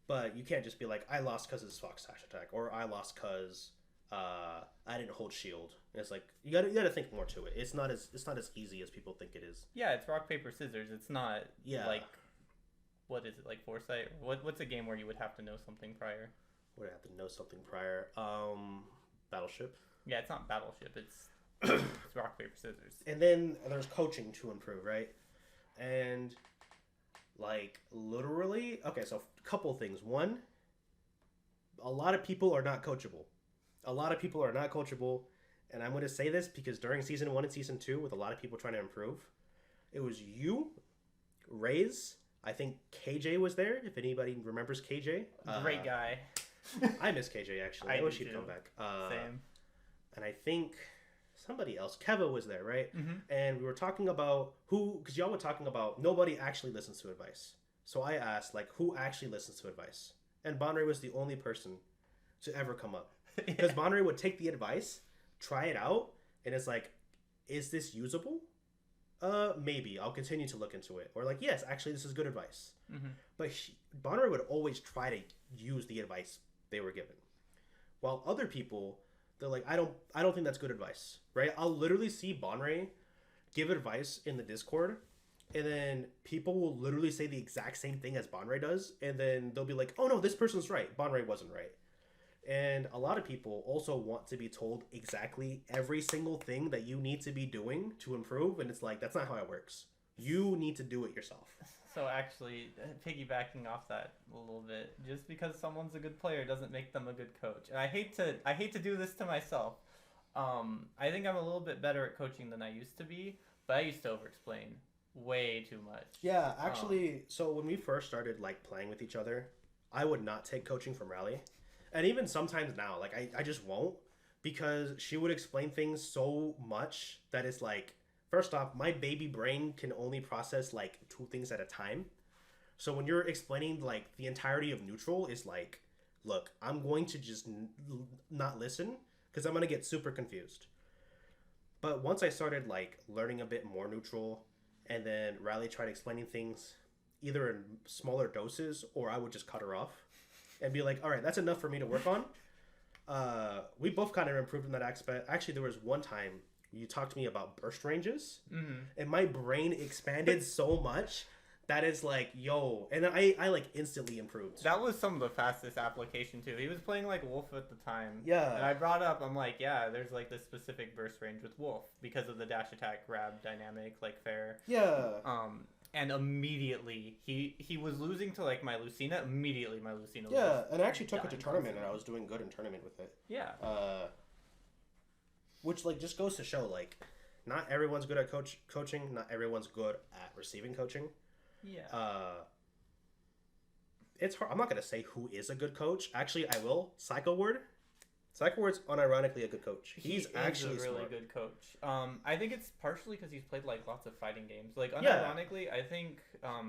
but you can't just be like, I lost because it's Fox dash attack, or I lost because I didn't hold shield. And it's like you gotta think more to it. It's not as easy as people think it is. Yeah, it's rock paper scissors. It's not like what is it, like Foresight? What's a game where you would have to know something prior? Would have to know something prior. Battleship. Yeah, it's not Battleship. It's rock paper scissors. And then there's coaching to improve, right? And like literally, okay. So a couple things. One, a lot of people are not coachable. And I'm going to say this because during season 1 and season 2, with a lot of people trying to improve, it was you, Raze. I think KJ was there. If anybody remembers KJ, Great guy. I miss KJ actually. I wish he'd come back. Same. And I think somebody else, Keva, was there, right? And we were talking about because y'all were talking about nobody actually listens to advice. So I asked, like, who actually listens to advice? And Bonray was the only person to ever come up. Because Bonray would take the advice, try it out, and it's like, is this usable? Maybe. I'll continue to look into it. Or like, yes, actually, this is good advice. But Bonray would always try to use the advice they were given. While other people, they're like, I don't think that's good advice, right? I'll literally see Bonray give advice in the Discord, and then people will literally say the exact same thing as Bonray does, and then they'll be like, oh no, this person's right. Bonray wasn't right. And a lot of people also want to be told exactly every single thing that you need to be doing to improve. And it's like, that's not how it works. You need to do it yourself. So actually, piggybacking off that a little bit, just because someone's a good player doesn't make them a good coach. And I hate to do this to myself. I think I'm a little bit better at coaching than I used to be, but I used to over-explain way too much. Yeah, actually, so when we first started like playing with each other, I would not take coaching from Rali. And even sometimes now, like I just won't, because she would explain things so much that it's like, first off, my baby brain can only process like 2 things at a time. So when you're explaining like the entirety of neutral, is like, look, I'm going to just not listen because I'm going to get super confused. But once I started like learning a bit more neutral, and then Riley tried explaining things either in smaller doses, or I would just cut her off and be like, all right, that's enough for me to work on. We both kind of improved in that aspect. Actually, there was one time you talked to me about burst ranges, and my brain expanded so much that is like, yo, and I like instantly improved. That was some of the fastest application too. He was playing like Wolf at the time. Yeah. And I brought up, I'm like, yeah, there's like this specific burst range with Wolf because of the dash attack grab dynamic, like fair. Yeah. And immediately he was losing to like my Lucina. Immediately my Lucina. Yeah, and I actually took it to tournament, and I was doing good in tournament with it. Yeah. Which like just goes to show like, not everyone's good at coaching. Not everyone's good at receiving coaching. Yeah. It's hard. I'm not gonna say who is a good coach. Actually, I will. Psycho Word's unironically a good coach. He's actually a really smart. good coach. I think it's partially because he's played like lots of fighting games. Like Yeah. unironically, I think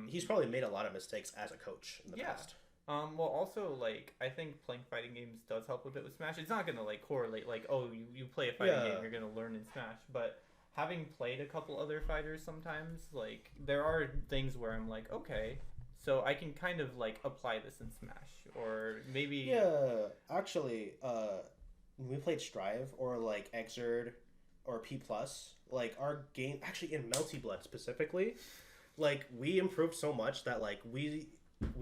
He's probably made a lot of mistakes as a coach in the past. Well, also, like, I think playing fighting games does help a bit with Smash. It's not going to, like, correlate, like, oh, you play a fighting game, you're going to learn in Smash. But having played a couple other fighters sometimes, like there are things where I'm like, okay, so I can kind of like apply this in Smash, or maybe Yeah, actually, when we played Strive or like Xrd or P Plus, like our game actually in Melty Blood specifically, like we improved so much that like we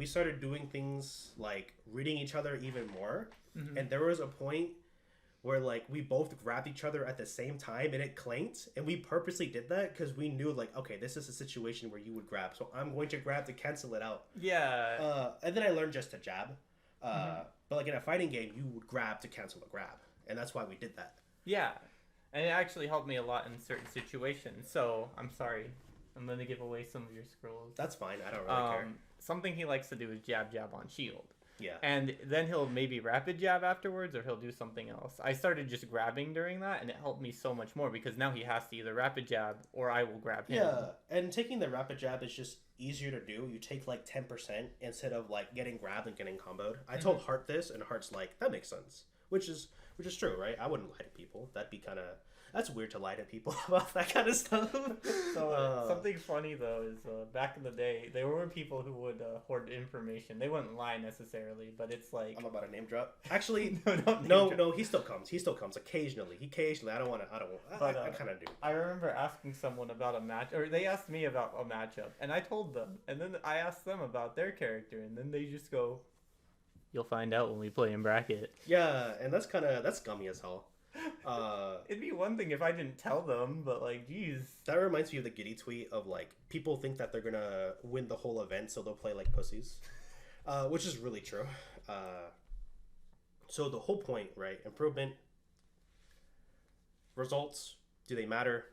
started doing things like reading each other even more, Mhm. and there was a point where like we both grabbed each other at the same time and it clanked, and we purposely did that because we knew like, okay, this is a situation where you would grab, so I'm going to grab to cancel it out. yeah, And then I learned just to jab. Mhm. But like in a fighting game, you would grab to cancel a grab, and that's why we did that. yeah, and it actually helped me a lot in certain situations. So I'm sorry, I'm gonna give away some of your scrolls. That's fine. I don't really care. Something he likes to do is jab jab on shield. Yeah. And then he'll maybe rapid jab afterwards, or he'll do something else. I started just grabbing during that, and it helped me so much more because now he has to either rapid jab or I will grab him. Yeah, and taking the rapid jab is just easier to do. You take like 10% instead of like getting grabbed and getting comboed. I told Hart this, and Hart's like, that makes sense, which is true, right? I wouldn't lie to people. That'd be kind of that's weird to lie to people about that kind of stuff. So something funny though is back in the day, there were people who would hoard information. They wouldn't lie necessarily, but it's like I'm about to name drop. Actually, don't no, name no, he still comes. He still comes occasionally. Occasionally, I don't want to. But, I kind of do. I remember asking someone about a match, or they asked me about a matchup, and I told them, and then I asked them about their character, and then they just go, "You'll find out when we play in bracket." Yeah, and that's scummy as hell. It'd be one thing if I didn't tell them, but like, geez. That reminds me of the Giddy tweet of like people think that they're gonna win the whole event, so they'll play like pussies, which is really true. So the whole point, right? Improvement, results, do they matter?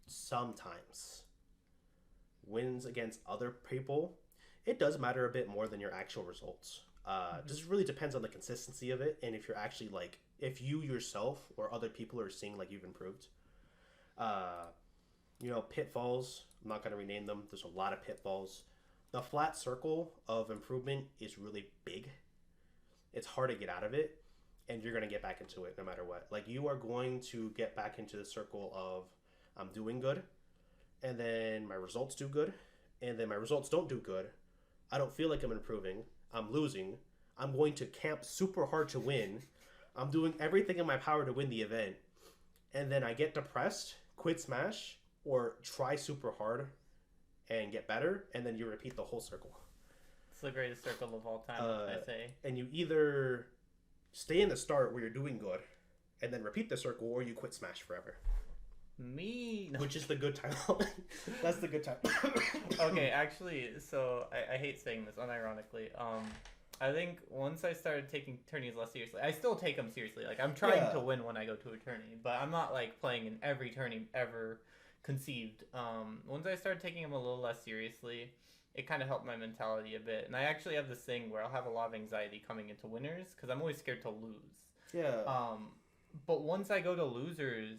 Sometimes. Wins against other people, it does matter a bit more than your actual results. Just really depends on the consistency of it, and if you're actually like, if you yourself or other people are seeing like you've improved. Pitfalls, I'm not going to rename them. There's a lot of pitfalls. The flat circle of improvement is really big. It's hard to get out of it, and you're going to get back into it no matter what. Like, you are going to get back into the circle of, I'm doing good, and then my results do good, and then my results don't do good. I don't feel like I'm improving. I'm losing. I'm going to camp super hard to win. I'm doing everything in my power to win the event, and then I get depressed, quit Smash, or try super hard and get better, and then you repeat the whole circle. It's the greatest circle of all time, I say. And you either stay in the start where you're doing good, and then repeat the circle, or you quit Smash forever. Me? No. Which is the good time. That's the good time. Okay, actually, so I hate saying this unironically. I think once I started taking tourneys less seriously, I still take them seriously. Like, I'm trying to win when I go to a tourney, but I'm not like playing in every tourney ever conceived. Once I started taking them a little less seriously, it kind of helped my mentality a bit. And I actually have this thing where I'll have a lot of anxiety coming into winners because I'm always scared to lose. Yeah. But once I go to losers,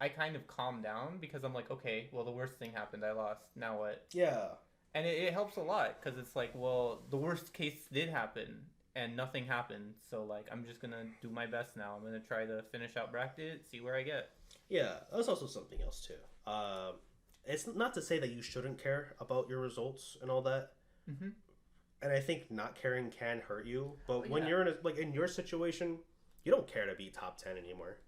I kind of calm down because I'm like, okay, well, the worst thing happened. I lost. Now what? Yeah. And it helps a lot because it's like, well, the worst case did happen and nothing happened. So, like, I'm just going to do my best now. I'm going to try to finish out bracket, see where I get. Yeah, that's also something else, too. It's not to say that you shouldn't care about your results and all that. Mm-hmm. And I think not caring can hurt you. But when you're in your situation, you don't care to be top 10 anymore.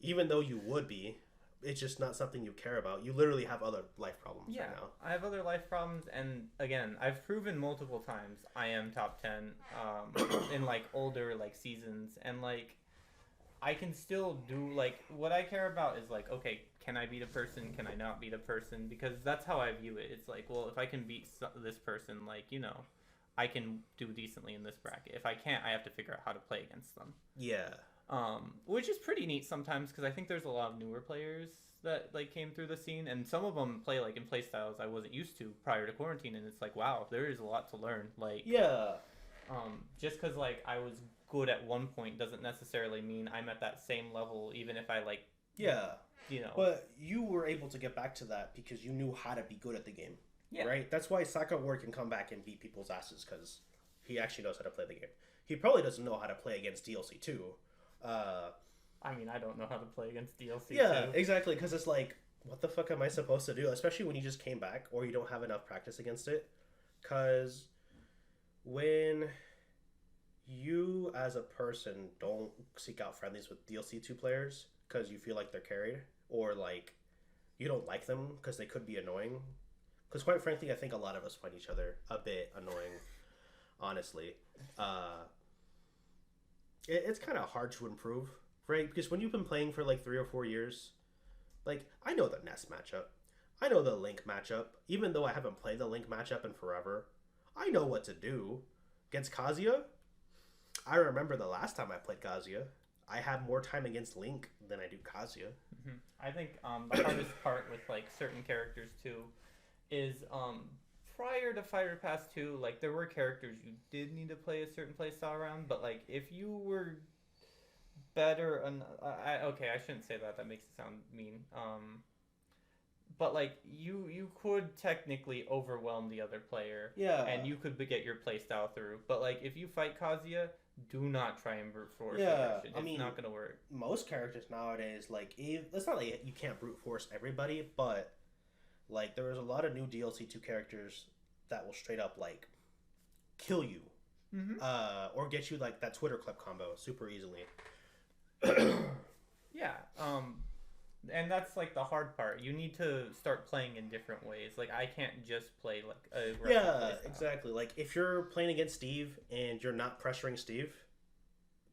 Even though you would be. It's just not something you care about. You literally have other life problems right now. I have other life problems, and again, I've proven multiple times I am top 10 in like older like seasons, and like I can still do like what I care about is like, okay, can I beat a person? Can I not beat a person? Because that's how I view it. It's like, well, if I can beat this person, like, I can do decently in this bracket. If I can't, I have to figure out how to play against them. Yeah. Which is pretty neat sometimes because I think there's a lot of newer players that like came through the scene, and some of them play like in play styles I wasn't used to prior to quarantine, and it's like, wow, there is a lot to learn. Like, yeah, just because like I was good at one point doesn't necessarily mean I'm at that same level, even if I like, But you were able to get back to that because you knew how to be good at the game. Yeah. Right. That's why Sakawar can come back and beat people's asses because he actually knows how to play the game. He probably doesn't know how to play against DLC too. I mean, I don't know how to play against DLC. Yeah, too. exactly. Because it's like what the fuck am I supposed to do? Especially when you just came back or you don't have enough practice against it. Because when you as a person don't seek out friendlies with DLC 2 players because you feel like they're carried or like you don't like them because they could be annoying. Because quite frankly, I think a lot of us find each other a bit annoying, honestly. Uh, it's kind of hard to improve, right? Because when you've been playing for like 3 or 4 years, like I know the Nest matchup, I know the Link matchup. Even though I haven't played the Link matchup in forever, I know what to do against Kazuya. I remember the last time I played Kazuya, I had more time against Link than I do Kazuya. I think the hardest part with like certain characters too is prior to Fighter Pass 2, like there were characters you did need to play a certain playstyle around, but like if you were better, okay, I shouldn't say that. That makes it sound mean. But like you could technically overwhelm the other player, Yeah. and you could get your playstyle through. But like if you fight Kazuya, do not try and brute force Yeah, aggression. I It's mean, not gonna work. Most characters nowadays, like, it's not like you can't brute force everybody, but like there was a lot of new DLC 2 characters that will straight up like kill you, Mm-hmm. or get you like that Twitter clip combo super easily. Yeah. And that's like the hard part. You need to start playing in different ways. Like I can't just play like a aggressive Yeah, playstyle. exactly. Like if you're playing against Steve and you're not pressuring Steve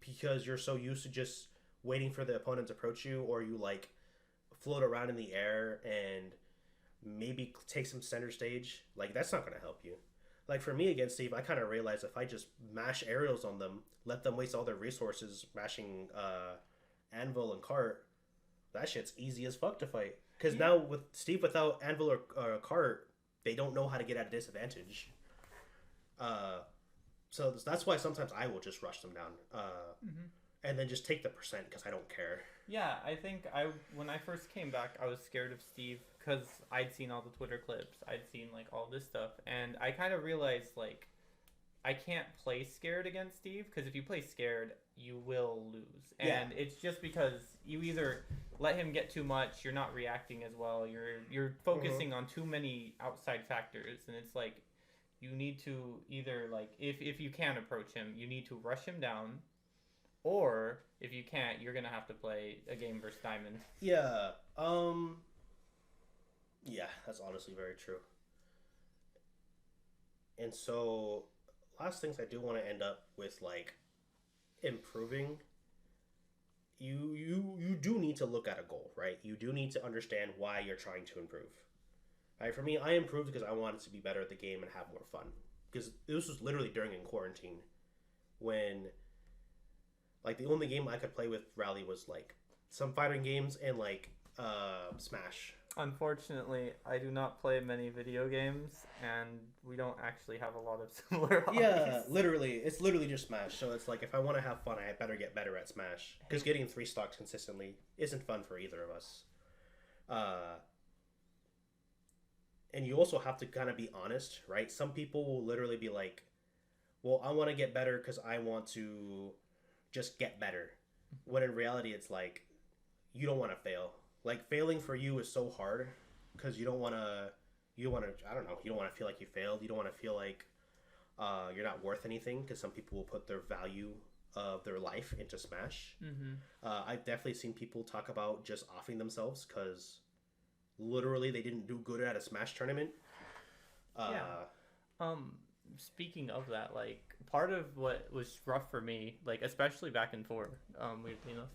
because you're so used to just waiting for the opponent to approach you, or you like float around in the air and maybe take some center stage, like that's not going to help you. Like for me against Steve, I kind of realized if I just mash aerials on them, let them waste all their resources mashing Anvil and Cart, that shit's easy as fuck to fight. Because Yeah. now with Steve without Anvil or Cart, they don't know how to get at a disadvantage. So that's why sometimes I will just rush them down, Mm-hmm. and then just take the percent because I don't care. Yeah, I think when I first came back, I was scared of Steve because I'd seen all the Twitter clips, I'd seen like all this stuff, and I kind of realized like I can't play scared against Steve because if you play scared, you will lose, and it's just because you either let him get too much, you're not reacting as well, you're focusing on too many outside factors, and it's like you need to either like if you can approach him, you need to rush him down. Or if you can't, you're gonna have to play a game versus Diamond. Yeah. Yeah, that's honestly very true. And so, last things I do want to end up with, like improving. You do need to look at a goal, right? You do need to understand why you're trying to improve. Right? For me, I improved because I wanted to be better at the game and have more fun. Because this was literally during in quarantine, when like the only game I could play with Rally was like some fighting games and like Smash. Unfortunately, I do not play many video games, and we don't actually have a lot of similar hobbies. Yeah, literally, it's literally just Smash. So it's like if I want to have fun, I better get better at Smash because getting 3 stocks consistently isn't fun for either of us. And you also have to kind of be honest, right? Some people will literally be like, "Well, I want to get better because I want to just get better," when in reality, it's like you don't want to fail. Like failing for you is so hard because you don't want to. You want to. I don't know. You don't want to feel like you failed. You don't want to feel like you're not worth anything because some people will put their value of their life into Smash. Mm-hmm. I've definitely seen people talk about just offing themselves because literally they didn't do good at a Smash tournament. Yeah. Speaking of that, like part of what was rough for me, like especially back in four, weirdly enough,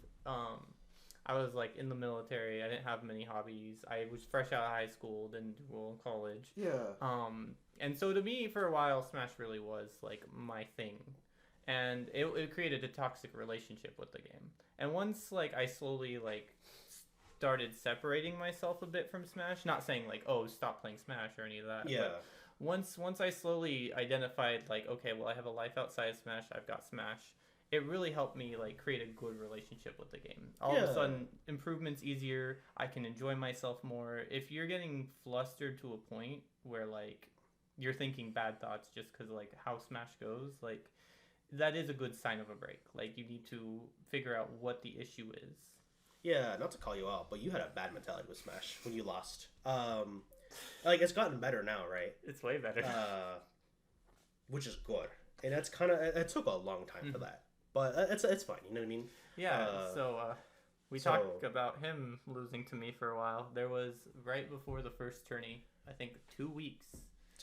I was like in the military. I didn't have many hobbies. I was fresh out of high school, didn't do well in college. Yeah. And so to me, for a while, Smash really was like my thing, and it created a toxic relationship with the game. And once like I slowly like started separating myself a bit from Smash, not saying like oh stop playing Smash or any of that. Yeah. But once I slowly identified like okay, well I have a life outside of Smash. I've got Smash. It really helped me like create a good relationship with the game. All of a sudden, improvements easier. I can enjoy myself more. If you're getting flustered to a point where like you're thinking bad thoughts just because like how Smash goes, like that is a good sign of a break. Like you need to figure out what the issue is. Yeah, not to call you out, but you had a bad mentality with Smash when you lost. Like it's gotten better now, right? It's way better. Which is good, and that's kind of it took a long time for that, but it's fine. You know what I mean? Yeah. We talked about him losing to me for a while. There was right before the first tourney, I think 2 weeks.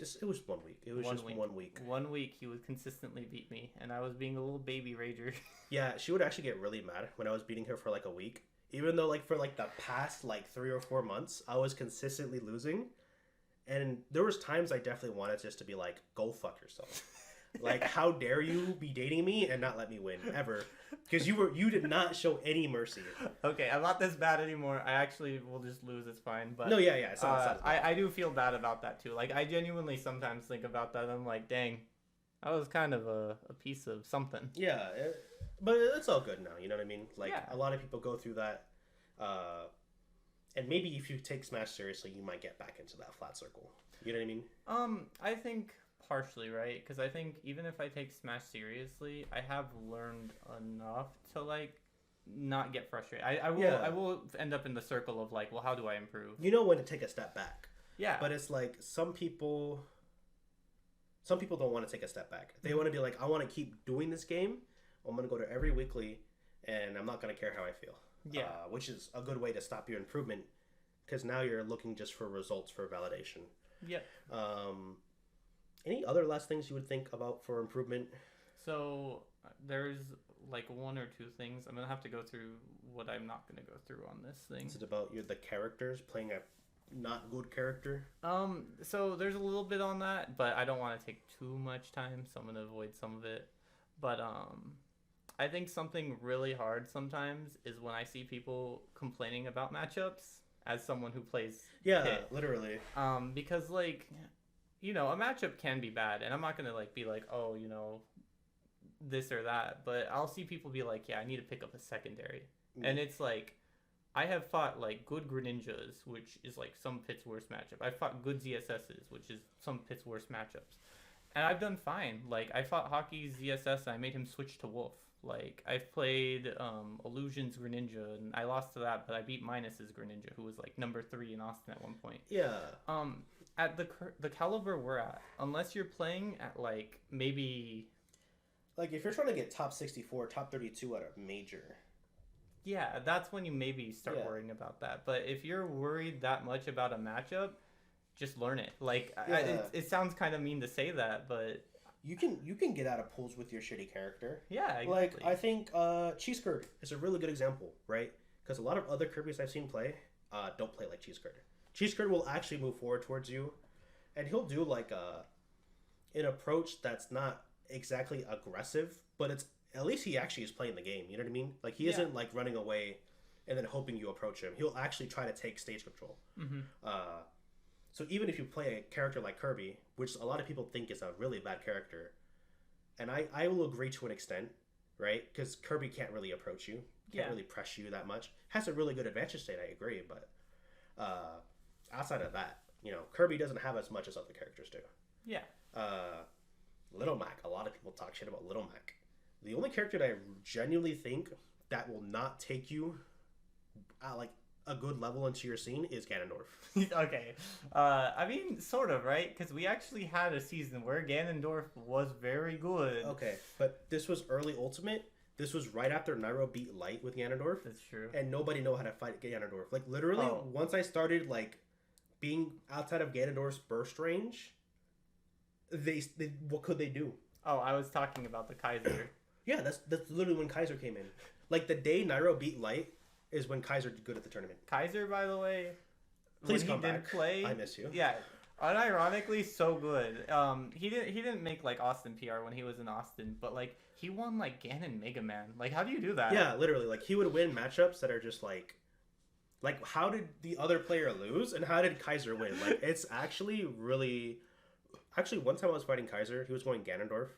It was 1 week. It was just 1 week. 1 week he would consistently beat me, and I was being a little baby rager. Yeah, she would actually get really mad when I was beating her for like a week. Even though like for like the past like 3 or 4 months, I was consistently losing. And there was times I definitely wanted just to be like, go fuck yourself. Like, how dare you be dating me and not let me win ever? Because you did not show any mercy. Okay, I'm not this bad anymore. I actually will just lose. It's fine. But no, yeah, it's not I do feel bad about that too. Like I genuinely sometimes think about that. I'm like, dang, I was kind of a piece of something. Yeah, but it's all good now. You know what I mean? Like a lot of people go through that. And maybe if you take Smash seriously, you might get back into that flat circle. You know what I mean? I think partially, right? Because I think even if I take Smash seriously, I have learned enough to like not get frustrated. I will end up in the circle of like, well, how do I improve? You know when to take a step back. Yeah. But it's like some people don't want to take a step back. They want to be like, I want to keep doing this game. I'm going to go to every weekly, and I'm not going to care how I feel. Yeah. Which is a good way to stop your improvement, because now you're looking just for results, for validation. Yeah. Any other last things you would think about for improvement? So there's like 1 or 2 things. I'm gonna have to go through what I'm not gonna go through on this thing. Is it about the characters playing a not good character? So there's a little bit on that, but I don't want to take too much time, so I'm gonna avoid some of it. But I think something really hard sometimes is when I see people complaining about matchups as someone who plays Hit. Literally. Because like, a matchup can be bad, and I'm not gonna like be like, oh, this or that, but I'll see people be like, yeah, I need to pick up a secondary. And it's like, I have fought like good Greninjas, which is like some pit's worst matchup. I've fought good ZSSs, which is some pit's worst matchups, and I've done fine. Like I fought Hockey's ZSS, and I made him switch to Wolf. Like I've played Illusion's Greninja, and I lost to that, but I beat Minus's Greninja, who was like number 3 in Austin at one point. Yeah. At the caliber we're at, unless you're playing at like maybe, like if you're trying to get top 64, top 32 at a major. Yeah, that's when you maybe start worrying about that. But if you're worried that much about a matchup, just learn it. Like it sounds kind of mean to say that, but you can get out of pools with your shitty character. Yeah, exactly. Like I think Cheese Curd is a really good example, right? Because a lot of other Kirby's I've seen play don't play like Cheese Curd. Cheese Curd will actually move forward towards you, and he'll do like an approach that's not exactly aggressive, but it's at least he actually is playing the game. You know what I mean? Like he isn't like running away and then hoping you approach him. He'll actually try to take stage control. Mm-hmm. So even if you play a character like Kirby, which a lot of people think is a really bad character, and I will agree to an extent, right? Because Kirby can't really approach you, can't really press you that much. Has a really good advantage state, I agree, but outside of that, Kirby doesn't have as much as other characters do. Yeah. Little Mac, a lot of people talk shit about Little Mac. The only character that I genuinely think that will not take you like a good level into your scene is Ganondorf. Okay. I mean, sort of, right? Because we actually had a season where Ganondorf was very good. Okay, but this was early Ultimate. This was right after Nairo beat Light with Ganondorf. That's true. And nobody know how to fight Ganondorf. Like, literally, once I started, like, being outside of Ganondorf's burst range, they what could they do? Oh, I was talking about the Kaiser. Yeah, that's literally when Kaiser came in. Like, the day Nairo beat Light is when Kaiser did good at the tournament. Kaiser, by the way, please come back. Did play, I miss you. Yeah, unironically, so good. He didn't make like Austin PR when he was in Austin, but like he won like Ganon Mega Man. Like, how do you do that? Yeah, literally, like he would win matchups that are just like how did the other player lose and how did Kaiser win? Like, it's actually really. Actually, one time I was fighting Kaiser, he was going Ganondorf.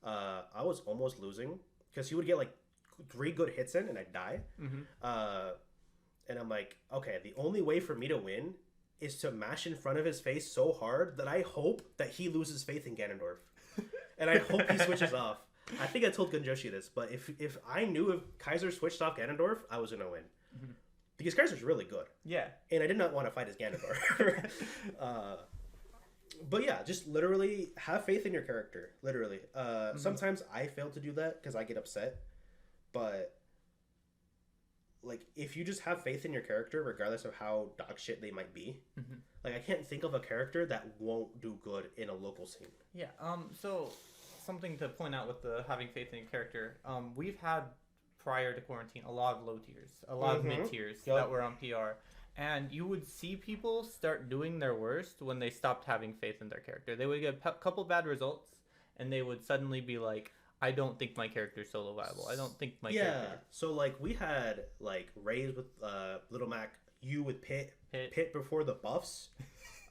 I was almost losing because he would get like 3 good hits in and I'd die. Mm-hmm. And I'm like, okay, the only way for me to win is to mash in front of his face so hard that I hope that he loses faith in Ganondorf. And I hope he switches off. I think I told Gunjoshi this, but if I knew if Kaiser switched off Ganondorf, I was going to win. Mhm. Because character's really good, Yeah. and I did not want to fight as Ganondorf. But yeah, just literally have faith in your character. Literally, sometimes I fail to do that because I get upset, but like if you just have faith in your character, regardless of how dog shit they might be, like I can't think of a character that won't do good in a local scene. Yeah. So something to point out with the having faith in your character. We've had prior to quarantine a lot of low tiers, a lot of mid tiers that were on PR, and you would see people start doing their worst when they stopped having faith in their character. They would get a couple bad results, and they would suddenly be like, I don't think my character's solo viable. I don't think my character. So like we had like Rays with Little Mac, you with Pit before the buffs.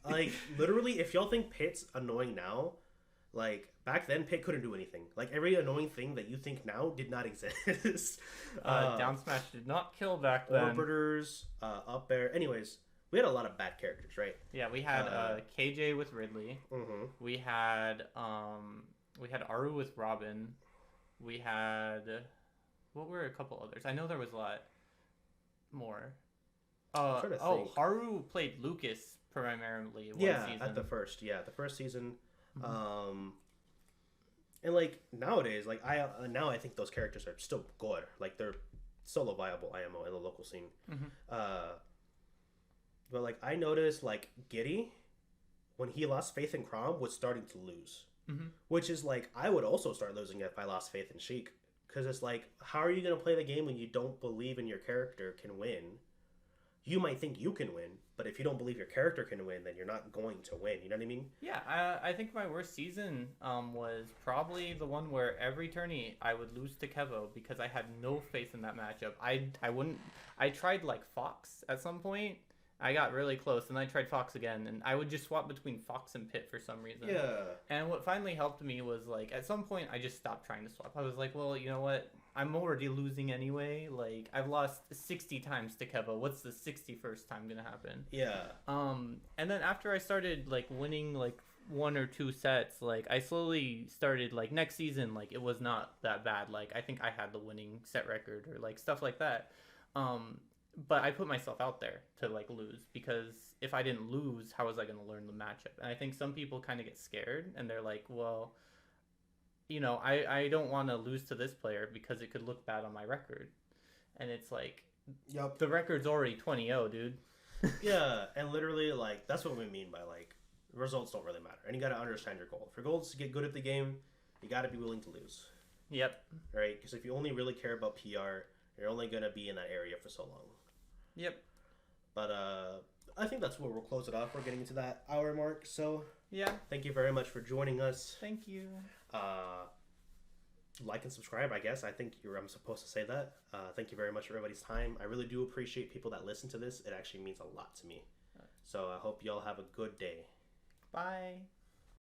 Like literally, if y'all think Pit's annoying now, like back then Pit couldn't do anything. Like every annoying thing that you think now did not exist. Down smash did not kill back then. Orbiters, up there. Anyways, we had a lot of bad characters, right? Yeah, we had KJ with Ridley. We had Aru with Robin. We had, what were a couple others? I know there was a lot more. Haru played Lucas primarily one season. At the first season. And like nowadays, like I think those characters are still good. Like they're solo viable IMO in the local scene. But like I noticed like Giddy, when he lost faith in Chrom, was starting to lose. Which is like I would also start losing if I lost faith in Sheik, because it's like, how are you gonna play the game when you don't believe in your character can win? You might think you can win, but if you don't believe your character can win, then you're not going to win. You know what I mean? Yeah, I think my worst season was probably the one where every tourney I would lose to Kevo because I had no faith in that matchup. I tried like Fox at some point. I got really close, and I tried Fox again, and I would just swap between Fox and Pit for some reason. Yeah. And what finally helped me was, like, at some point, I just stopped trying to swap. I was like, well, you know what? I'm already losing anyway. Like, I've lost 60 times to Kevo. What's the 61st time gonna happen? Yeah. And then after I started, like, winning, like, 1 or 2 sets, like, I slowly started, like, next season, like, it was not that bad. Like, I think I had the winning set record or, like, stuff like that. But I put myself out there to like lose, because if I didn't lose, how was I going to learn the matchup? And I think some people kind of get scared and they're like, well, you know, I don't want to lose to this player because it could look bad on my record. And it's like, the record's already 20-0, dude. Yeah, and literally like that's what we mean by like results don't really matter. And you got to understand your goal. If your goal is to get good at the game, you got to be willing to lose. Yep. Right? Because if you only really care about PR, you're only going to be in that area for so long. Yep. But I think that's where we'll close it off. We're getting to that hour mark. So yeah, thank you very much for joining us. Thank you. Like and subscribe, I guess. I think I'm supposed to say that. Thank you very much for everybody's time. I really do appreciate people that listen to this. It actually means a lot to me. So I hope y'all have a good day. Bye.